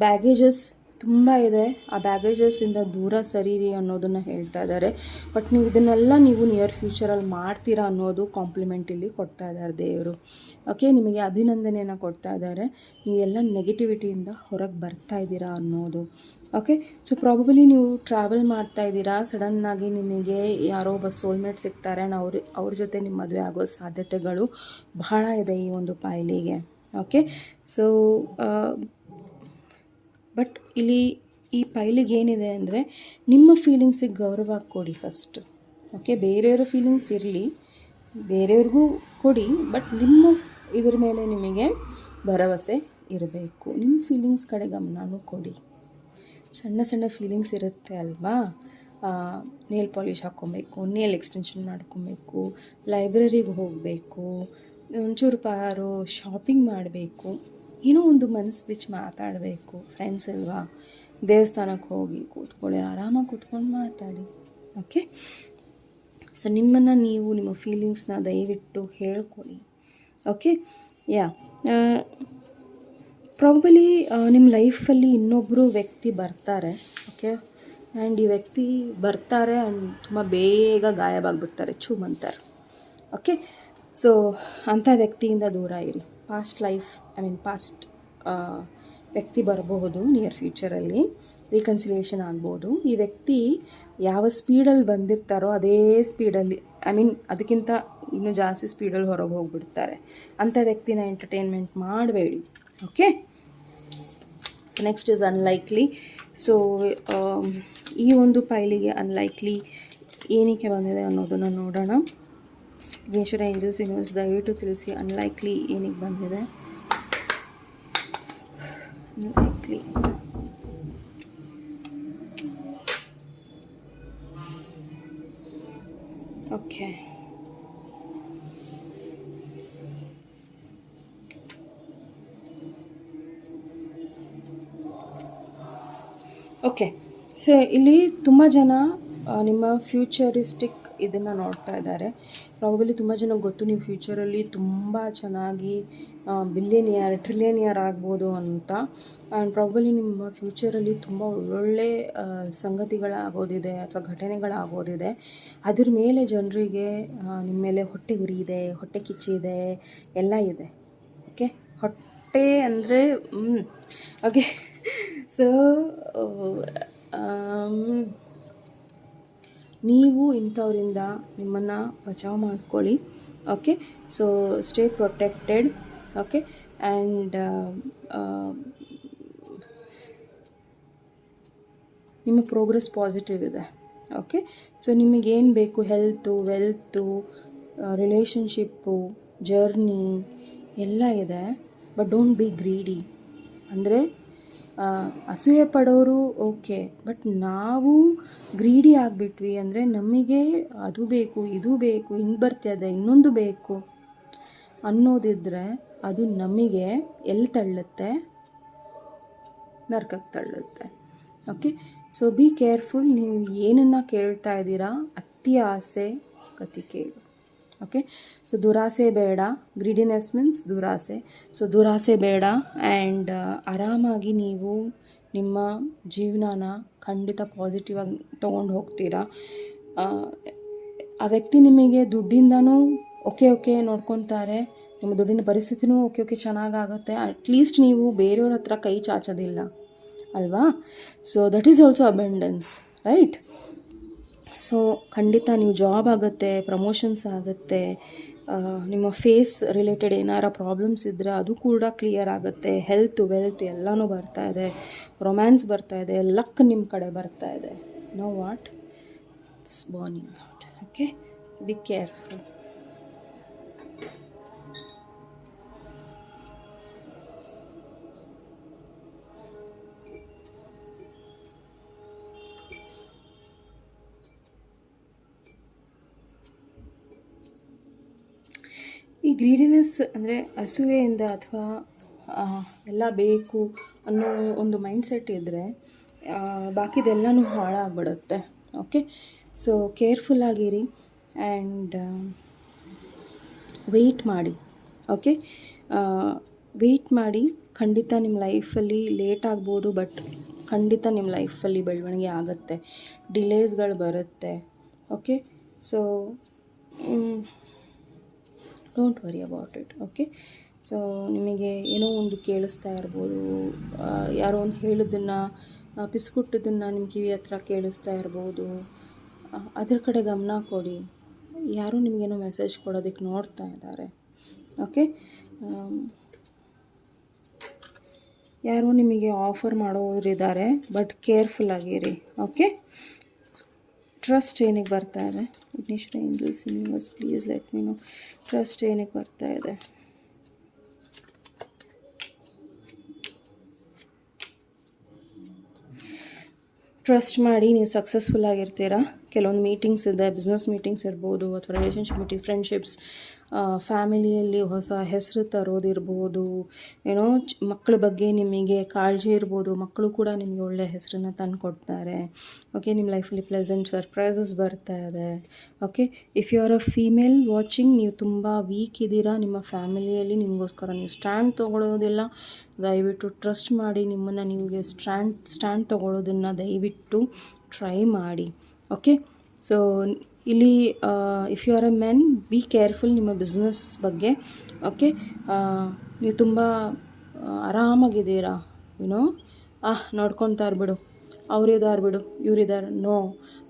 ಬ್ಯಾಗೇಜಸ್ ತುಂಬ ಇದೆ, ಆ ಬ್ಯಾಗೇಜಸ್ಸಿಂದ ದೂರ ಸರೀರಿ ಅನ್ನೋದನ್ನು ಹೇಳ್ತಾ ಇದ್ದಾರೆ. ಬಟ್ ನೀವು ಇದನ್ನೆಲ್ಲ ನಿಯರ್ ಫ್ಯೂಚರಲ್ಲಿ ಮಾಡ್ತೀರಾ ಅನ್ನೋದು ಕಾಂಪ್ಲಿಮೆಂಟ್ ಇಲ್ಲಿ ಕೊಡ್ತಾ ಇದ್ದಾರೆ ದೇವರು. ಓಕೆ, ನಿಮಗೆ ಅಭಿನಂದನೆಯನ್ನು ಕೊಡ್ತಾ ಇದ್ದಾರೆ, ನೀವೆಲ್ಲ ನೆಗೆಟಿವಿಟಿಯಿಂದ ಹೊರಗೆ ಬರ್ತಾ ಇದ್ದೀರಾ ಅನ್ನೋದು. ಓಕೆ, ಸೊ ಪ್ರಾಬಬಲಿ ನೀವು ಟ್ರಾವೆಲ್ ಮಾಡ್ತಾ ಇದ್ದೀರಾ, ಸಡನ್ನಾಗಿ ನಿಮಗೆ ಯಾರೋ ಒಬ್ಬ ಸೋಲ್ಮೇಟ್ ಸಿಗ್ತಾರೆ, ಅವ್ರ ಜೊತೆ ನಿಮ್ಮ ಮದುವೆ ಆಗೋ ಸಾಧ್ಯತೆಗಳು ಬಹಳ ಇದೆ ಈ ಒಂದು ಪಾಯಲಿಗೆ. ಓಕೆ, ಸೊ ಬಟ್ ಇಲ್ಲಿ ಈ ಪೈಲಿಗೆ ಏನಿದೆ ಅಂದರೆ, ನಿಮ್ಮ ಫೀಲಿಂಗ್ಸಿಗೆ ಗೌರವ ಕೊಡಿ ಫಸ್ಟ್. ಓಕೆ, ಬೇರೆಯವ್ರ ಫೀಲಿಂಗ್ಸ್ ಇರಲಿ, ಬೇರೆಯವ್ರಿಗೂ ಕೊಡಿ, ಬಟ್ ನಿಮ್ಮ ಇದ್ರ ಮೇಲೆ ನಿಮಗೆ ಭರವಸೆ ಇರಬೇಕು. ನಿಮ್ಮ ಫೀಲಿಂಗ್ಸ್ ಕಡೆ ಗಮನನೂ ಕೊಡಿ. ಸಣ್ಣ ಸಣ್ಣ ಫೀಲಿಂಗ್ಸ್ ಇರುತ್ತೆ ಅಲ್ವಾ, ನೇಲ್ ಪಾಲಿಷ್ ಹಾಕ್ಕೊಬೇಕು, ನೇಲ್ ಎಕ್ಸ್ಟೆನ್ಷನ್ ಮಾಡ್ಕೊಬೇಕು, ಲೈಬ್ರರಿಗೆ ಹೋಗಬೇಕು, ಒಂಚೂರು ಶಾಪಿಂಗ್ ಮಾಡಬೇಕು, ಏನೋ ಒಂದು ಮನಸ್ಸು ಬಿಚ್ಚಿ ಮಾತಾಡಬೇಕು. ಫ್ರೆಂಡ್ಸ್ ಅಲ್ವಾ, ದೇವಸ್ಥಾನಕ್ಕೆ ಹೋಗಿ ಕೂತ್ಕೊಳ್ಳಿ, ಆರಾಮಾಗಿ ಕೂತ್ಕೊಂಡು ಮಾತಾಡಿ. ಓಕೆ, ಸೊ ನಿಮ್ಮನ್ನು ನೀವು ನಿಮ್ಮ ಫೀಲಿಂಗ್ಸ್ನ ದಯವಿಟ್ಟು ಹೇಳ್ಕೊಳ್ಳಿ. ಓಕೆ, ಯಾ ಪ್ರಾಬಬಲಿ ನಿಮ್ಮ ಲೈಫಲ್ಲಿ ಇನ್ನೊಬ್ಬರು ವ್ಯಕ್ತಿ ಬರ್ತಾರೆ. ಓಕೆ, ಆ್ಯಂಡ್ ಈ ವ್ಯಕ್ತಿ ಬರ್ತಾರೆ ಆ್ಯಂಡ್ ತುಂಬ ಬೇಗ ಗಾಯಬಾಗ್ಬಿಡ್ತಾರೆ, ಅಂತಾರೆ. ಓಕೆ, ಸೊ ಅಂಥ ವ್ಯಕ್ತಿಯಿಂದ ದೂರ ಇರಿ. ಪಾಸ್ಟ್ ವ್ಯಕ್ತಿ ಬರಬಹುದು ನಿಯರ್ ಫ್ಯೂಚರಲ್ಲಿ, ರೀಕನ್ಸಿಲಿಯೇಷನ್ ಆಗ್ಬೋದು. ಈ ವ್ಯಕ್ತಿ ಯಾವ ಸ್ಪೀಡಲ್ಲಿ ಬಂದಿರ್ತಾರೋ ಅದೇ ಸ್ಪೀಡಲ್ಲಿ, ಅದಕ್ಕಿಂತ ಇನ್ನೂ ಜಾಸ್ತಿ ಸ್ಪೀಡಲ್ಲಿ ಹೊರಗೆ ಹೋಗಿಬಿಡ್ತಾರೆ. ಅಂಥ ವ್ಯಕ್ತಿನ ಎಂಟರ್ಟೈನ್ಮೆಂಟ್ ಮಾಡಬೇಡಿ. Okay, so next is unlikely. So ಈ ಒಂದು ಫೈಲಿಗೆ ಅನ್ಲೈಕ್ಲಿ ಏನಕ್ಕೆ ಬಂದಿದೆ ಅನ್ನೋದನ್ನು ನೋಡೋಣ. ವಿಘ್ನೇಶ್ವರ ಏಂಜಲ್ಸ್ ಯೂನಿವರ್ಸ್ ದಯವಿಟ್ಟು ತಿಳಿಸಿ, ಅನ್ಲೈಕ್ಲಿ ಏನಕ್ಕೆ ಬಂದಿದೆ. ಅನ್ಲೈಕ್ಲಿ ಓಕೆ, ಓಕೆ, ಸೊ ಇಲ್ಲಿ ತುಂಬ ಜನ ನಿಮ್ಮ ಫ್ಯೂಚರಿಸ್ಟಿಕ್ ಇದನ್ನು ನೋಡ್ತಾ ಇದ್ದಾರೆ. ಪ್ರಾಬಬಲಿ ತುಂಬ ಜನ ಗೊತ್ತು ನೀವು ಫ್ಯೂಚರಲ್ಲಿ ತುಂಬ ಚೆನ್ನಾಗಿ ಟ್ರಿಲಿಯನಿಯರ್ ಆಗ್ಬೋದು ಅಂತ. ಆ್ಯಂಡ್ ಪ್ರಾಬಬಲಿ ನಿಮ್ಮ ಫ್ಯೂಚರಲ್ಲಿ ತುಂಬ ಒಳ್ಳೊಳ್ಳೆ ಸಂಗತಿಗಳಾಗೋದಿದೆ ಅಥವಾ ಘಟನೆಗಳಾಗೋದಿದೆ. ಅದ್ರ ಮೇಲೆ ಜನರಿಗೆ ನಿಮ್ಮ ಮೇಲೆ ಹೊಟ್ಟೆ ಉರಿ ಇದೆ, ಹೊಟ್ಟೆ ಕಿಚ್ಚಿದೆ, ಎಲ್ಲ ಇದೆ. ಓಕೆ, ಹೊಟ್ಟೆ ಅಂದರೆ ಓಕೆ, ಸೊ ನೀವು ಇಂಥವರಿಂದ ನಿಮ್ಮನ್ನು ಬಚಾವ್ ಮಾಡ್ಕೊಳ್ಳಿ. Okay, so stay protected. Okay, and ನಿಮ್ಮ ಪ್ರೋಗ್ರೆಸ್ ಪಾಸಿಟಿವ್ ಇದೆ. ಓಕೆ, ಸೊ ನಿಮಗೇನು ಬೇಕು, ಹೆಲ್ತು, ವೆಲ್ತು, ರಿಲೇಷನ್ಶಿಪ್ಪು, ಜರ್ನಿ ಎಲ್ಲ ಇದೆ. But don't be greedy. ಅಂದರೆ ಅಸೂಯೆ ಪಡೋರು ಓಕೆ, ಬಟ್ ನಾವು ಗ್ರೀಡಿ ಆಗಿಬಿಟ್ವಿ ಅಂದರೆ ನಮಗೆ ಅದು ಬೇಕು, ಇದು ಬೇಕು, ಇನ್ನು ಬರ್ತಿದೆ ಇನ್ನೊಂದು ಬೇಕು ಅನ್ನೋದಿದ್ದರೆ ಅದು ನಮಗೆ ಎಲ್ಲಿ ತಳ್ಳುತ್ತೆ? ನರ್ಕಕ್ಕೆ ತಳ್ಳುತ್ತೆ. Okay, so be careful. ನೀವು ಏನನ್ನು ಕೇಳ್ತಾ ಇದ್ದೀರಾ, ಅತಿ ಆಸೆ ಗತಿ ಕೇಳು. ಓಕೆ, ಸೊ ದುರಾಸೆ ಬೇಡ. ಗ್ರೀಡಿನೆಸ್ ಮೀನ್ಸ್ ದುರಾಸೆ. ಸೊ ದುರಾಸೆ ಬೇಡ. ಆ್ಯಂಡ್ ಆರಾಮಾಗಿ ನೀವು ನಿಮ್ಮ ಜೀವನನ ಖಂಡಿತ ಪಾಸಿಟಿವ್ ಆಗಿ ತೊಗೊಂಡು ಹೋಗ್ತೀರಾ. ಆ ವ್ಯಕ್ತಿ ನಿಮಗೆ ದುಡ್ಡಿಂದನೂ ಓಕೆ ನೋಡ್ಕೊತಾರೆ, ನಿಮ್ಮ ದುಡ್ಡಿನ ಪರಿಸ್ಥಿತಿನೂ ಓಕೆ ಚೆನ್ನಾಗಾಗುತ್ತೆ. ಅಟ್ಲೀಸ್ಟ್ ನೀವು ಬೇರೆಯವ್ರ ಹತ್ರ ಕೈ ಚಾಚೋದಿಲ್ಲ ಅಲ್ವಾ? So that is also abundance, right? So ಖಂಡಿತ ನೀವು ಜಾಬ್ ಆಗುತ್ತೆ, ಪ್ರಮೋಷನ್ಸ್ ಆಗುತ್ತೆ, ನಿಮ್ಮ ಫೇಸ್ ರಿಲೇಟೆಡ್ ಏನಾರ ಪ್ರಾಬ್ಲಮ್ಸ್ ಇದ್ದರೆ ಅದು ಕೂಡ ಕ್ಲಿಯರ್ ಆಗುತ್ತೆ. ಹೆಲ್ತ್ ವೆಲ್ತ್ ಎಲ್ಲನೂ ಬರ್ತಾ ಇದೆ, ರೊಮ್ಯಾನ್ಸ್ ಬರ್ತಾ ಇದೆ, ಲಕ್ ನಿಮ್ಮ ಕಡೆ ಬರ್ತಾ ಇದೆ. Know what it's burning out. Okay, be careful. ಈ ಗ್ರೀಡಿನೆಸ್ ಅಂದರೆ ಅಸೂಯೆಯಿಂದ ಅಥವಾ ಎಲ್ಲ ಬೇಕು ಅನ್ನೋ ಒಂದು ಮೈಂಡ್ಸೆಟ್ ಇದ್ದರೆ ಬಾಕಿದೆಲ್ಲನೂ ಹಾಳಾಗ್ಬಿಡುತ್ತೆ. ಓಕೆ, ಸೊ ಕೇರ್ಫುಲ್ಲಾಗಿರಿ ಆ್ಯಂಡ್ ವೆಯ್ಟ್ ಮಾಡಿ. ಓಕೆ, ವೆಯ್ಟ್ ಮಾಡಿ. ಖಂಡಿತ ನಿಮ್ಮ ಲೈಫಲ್ಲಿ ಲೇಟ್ ಆಗ್ಬೋದು, ಬಟ್ ಖಂಡಿತ ನಿಮ್ಮ ಲೈಫಲ್ಲಿ ಬೆಳವಣಿಗೆ ಆಗುತ್ತೆ. ಡಿಲೇಸ್ಗಳು ಬರುತ್ತೆ. Okay, so don't worry about it. Okay, so ನಿಮಗೆ ಏನೋ ಒಂದು ಕೇಳಿಸ್ತಾ ಇರ್ಬೋದು, ಯಾರೋ ಒಂದು ಹೇಳಿದ್ದನ್ನು ಪಿಸ್ಕೊಟ್ಟಿದ್ದನ್ನು ನಿಮ್ಮ ಕಿವಿ ಹತ್ರ ಕೇಳಿಸ್ತಾ ಇರ್ಬೋದು. ಅದ್ರ ಕಡೆ ಗಮನ ಕೊಡಿ. ಯಾರೋ ನಿಮಗೇನೋ ಮೆಸೇಜ್ ಕೊಡೋದಕ್ಕೆ ನೋಡ್ತಾ ಇದ್ದಾರೆ. ಓಕೆ, ಯಾರೋ ನಿಮಗೆ ಆಫರ್ ಮಾಡೋರಿದ್ದಾರೆ, ಬಟ್ ಕೇರ್ಫುಲ್ಲಾಗಿರಿ. ಓಕೆ, ಟ್ರಸ್ಟ್ ಏನಕ್ಕೆ ಬರ್ತಾ ಇದೆ? Vighneshwara angels universe please let me know. Trust ಏನಕ್ಕೆ ಬರ್ತಾ ಇದೆ? ಟ್ರಸ್ಟ್ ಮಾಡಿ, ನೀವು ಸಕ್ಸಸ್ಫುಲ್ ಆಗಿರ್ತೀರಾ. ಕೆಲವೊಂದು ಮೀಟಿಂಗ್ಸ್ ಇದೆ, ಬಿಸ್ನೆಸ್ ಮೀಟಿಂಗ್ಸ್ ಇರ್ಬೋದು, ಅಥವಾ ರಿಲೇಷನ್ಶಿಪ್ ಮೀಟಿಂಗ್, ಫ್ರೆಂಡ್ಶಿಪ್ಸ್, ಫ್ಯಾಮಿಲಿಯಲ್ಲಿ ಹೊಸ ಹೆಸರು ತರೋದಿರ್ಬೋದು, ಏನೋ ಮಕ್ಕಳ ಬಗ್ಗೆ ನಿಮಗೆ ಕಾಳಜಿ ಇರ್ಬೋದು, ಮಕ್ಕಳು ಕೂಡ ನಿಮಗೆ ಒಳ್ಳೆಯ ಹೆಸರನ್ನ ತಂದು ಕೊಡ್ತಾರೆ. ಓಕೆ, ನಿಮ್ಮ ಲೈಫಲ್ಲಿ ಪ್ಲೆಸೆಂಟ್ ಸರ್ಪ್ರೈಸಸ್ ಬರ್ತಾ ಇದೆ. Okay, if you are a female watching, ನೀವು ತುಂಬ ವೀಕ್ ಇದ್ದೀರಾ ನಿಮ್ಮ ಫ್ಯಾಮಿಲಿಯಲ್ಲಿ, ನಿಮಗೋಸ್ಕರ ನೀವು ಸ್ಟ್ಯಾಂಡ್ ತೊಗೊಳ್ಳೋದಿಲ್ಲ, ದಯವಿಟ್ಟು ಟ್ರಸ್ಟ್ ಮಾಡಿ. ನಿಮ್ಮನ್ನು ನಿಮಗೆ ಸ್ಟ್ಯಾಂಡ್ ತೊಗೊಳ್ಳೋದನ್ನು ದಯವಿಟ್ಟು ಟ್ರೈ ಮಾಡಿ. ಓಕೆ, ಸೊ ಇಲ್ಲಿ if you are a men, be careful ನಿಮ್ಮ ಬಿಸ್ನೆಸ್ ಬಗ್ಗೆ. ಓಕೆ, ನೀವು ತುಂಬ ಆರಾಮಾಗಿದ್ದೀರಾ, ಯುನೋ ನೋಡ್ಕೊತಾರೆ ಬಿಡು, ಅವರಿದ್ದಾರೆ ಬಿಡು, ಇವರಿದ್ದಾರೆ. ನೋ,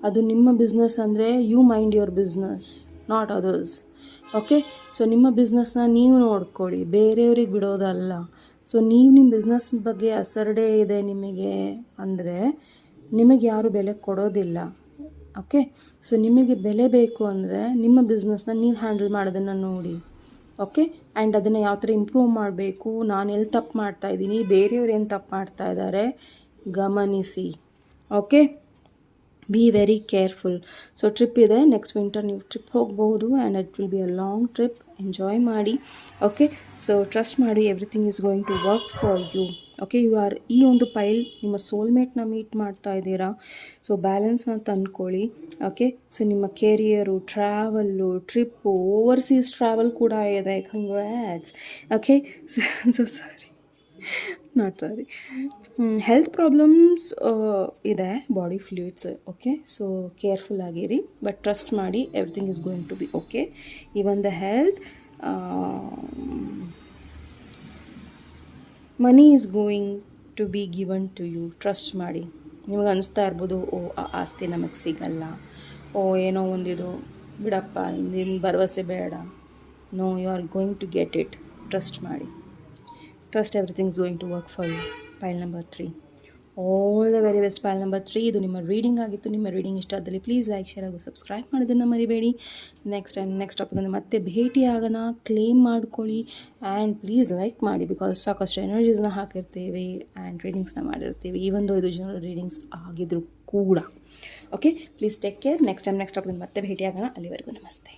ಅದು ನಿಮ್ಮ ಬಿಸ್ನೆಸ್ ಅಂದರೆ you mind your business, not others. Okay, so ನಿಮ್ಮ ಬಿಸ್ನೆಸ್ನ ನೀವು ನೋಡ್ಕೊಳ್ಳಿ, ಬೇರೆಯವ್ರಿಗೆ ಬಿಡೋದಲ್ಲ. ಸೊ ನೀವು ನಿಮ್ಮ ಬಿಸ್ನೆಸ್ ಬಗ್ಗೆ ಅಸಡ್ಡೆ ಇದೆ ನಿಮಗೆ ಅಂದರೆ ನಿಮಗೆ ಯಾರು ಬೆಲೆ ಕೊಡೋದಿಲ್ಲ. ಓಕೆ, ಸೊ ನಿಮಗೆ ಬೆಲೆ ಬೇಕು ಅಂದರೆ ನಿಮ್ಮ ಬಿಸ್ನೆಸ್ನ ನೀವು ಹ್ಯಾಂಡಲ್ ಮಾಡೋದನ್ನು ನೋಡಿ. ಓಕೆ, ಆ್ಯಂಡ್ ಅದನ್ನು ಯಾವ ಥರ ಇಂಪ್ರೂವ್ ಮಾಡಬೇಕು, ನಾನು ಎಲ್ಲಿ ತಪ್ಪು ಮಾಡ್ತಾಯಿದ್ದೀನಿ, ಬೇರೆಯವ್ರು ಏನು ತಪ್ಪು ಮಾಡ್ತಾ ಇದ್ದಾರೆ ಗಮನಿಸಿ. Okay, be very careful. So trip ಇದೆ, ನೆಕ್ಸ್ಟ್ ವಿಂಟರ್ ನೀವು ಟ್ರಿಪ್ ಹೋಗಬಹುದು and it will be a long trip. Enjoy ಮಾಡಿ. ಓಕೆ, ಸೊ ಟ್ರಸ್ಟ್ ಮಾಡಿ, everything is going to work for you. Okay, you are ಈ ಒಂದು ಪೈಲ್ ನಿಮ್ಮ ಸೋಲ್ಮೇಟ್ನ meet ಮಾಡ್ತಾ ಇದ್ದೀರಾ. ಸೊ ಬ್ಯಾಲೆನ್ಸ್ನ ತಂದ್ಕೊಳ್ಳಿ. ಓಕೆ, ಸೊ ನಿಮ್ಮ career, travel, trip, overseas travel ಕೂಡ ಇದೆ. Congrats. Okay, so sorry, not sorry. Health problems ಇದೆ, body fluids. Okay, so careful ಆಗಿರಿ, ಬಟ್ ಟ್ರಸ್ಟ್ ಮಾಡಿ, everything is going to be okay. Even the health, money is going to be given to you. Trust ಮಾಡಿ. ನಿಮಗೆ ಅನಿಸ್ತಾ ಇರ್ಬೋದು, ಓ ಆ ಆಸ್ತಿ ನಮಗೆ ಸಿಗಲ್ಲ, ಓ ಏನೋ ಒಂದಿದು ಬಿಡಪ್ಪ, ಇಂದಿನ ಭರವಸೆ ಬೇಡ. No, you are going to get it. Trust ಮಾಡಿ. Trust everything is going to work for you. Pile number 3. All the very best. ಪೈಲ್ number 3 ಇದು ನಿಮ್ಮ ರೀಡಿಂಗ್ ಆಗಿತ್ತು. ನಿಮ್ಮ ರೀಡಿಂಗ್ ಇಷ್ಟ ಆದಲ್ಲಿ ಪ್ಲೀಸ್ ಲೈಕ್, ಶೇರ್ ಹಾಗೂ ಸಬ್ಸ್ಕ್ರೈಬ್ ಮಾಡೋದನ್ನು ಮರಿಬೇಡಿ. ನೆಕ್ಸ್ಟ್ ಟಾಪಿಕ್ ಮತ್ತೆ ಭೇಟಿ ಆಗೋಣ. ಕ್ಲೇಮ್ ಮಾಡ್ಕೊಳ್ಳಿ ಆ್ಯಂಡ್ ಪ್ಲೀಸ್ ಲೈಕ್ ಮಾಡಿ, ಬಿಕಾಸ್ ಸಾಕಷ್ಟು ಎನರ್ಜೀಸ್ನ ಹಾಕಿರ್ತೀವಿ ಆ್ಯಂಡ್ ರೀಡಿಂಗ್ಸ್ನ ಮಾಡಿರ್ತೀವಿ, ಈವೊಂದು 5 ಜನರ ರೀಡಿಂಗ್ಸ್ ಆಗಿದ್ರು ಕೂಡ. Okay, please take care. Next topic ಮತ್ತೆ ಭೇಟಿ ಆಗೋಣ. ಅಲ್ಲಿವರೆಗೂ ನಮಸ್ತೆ.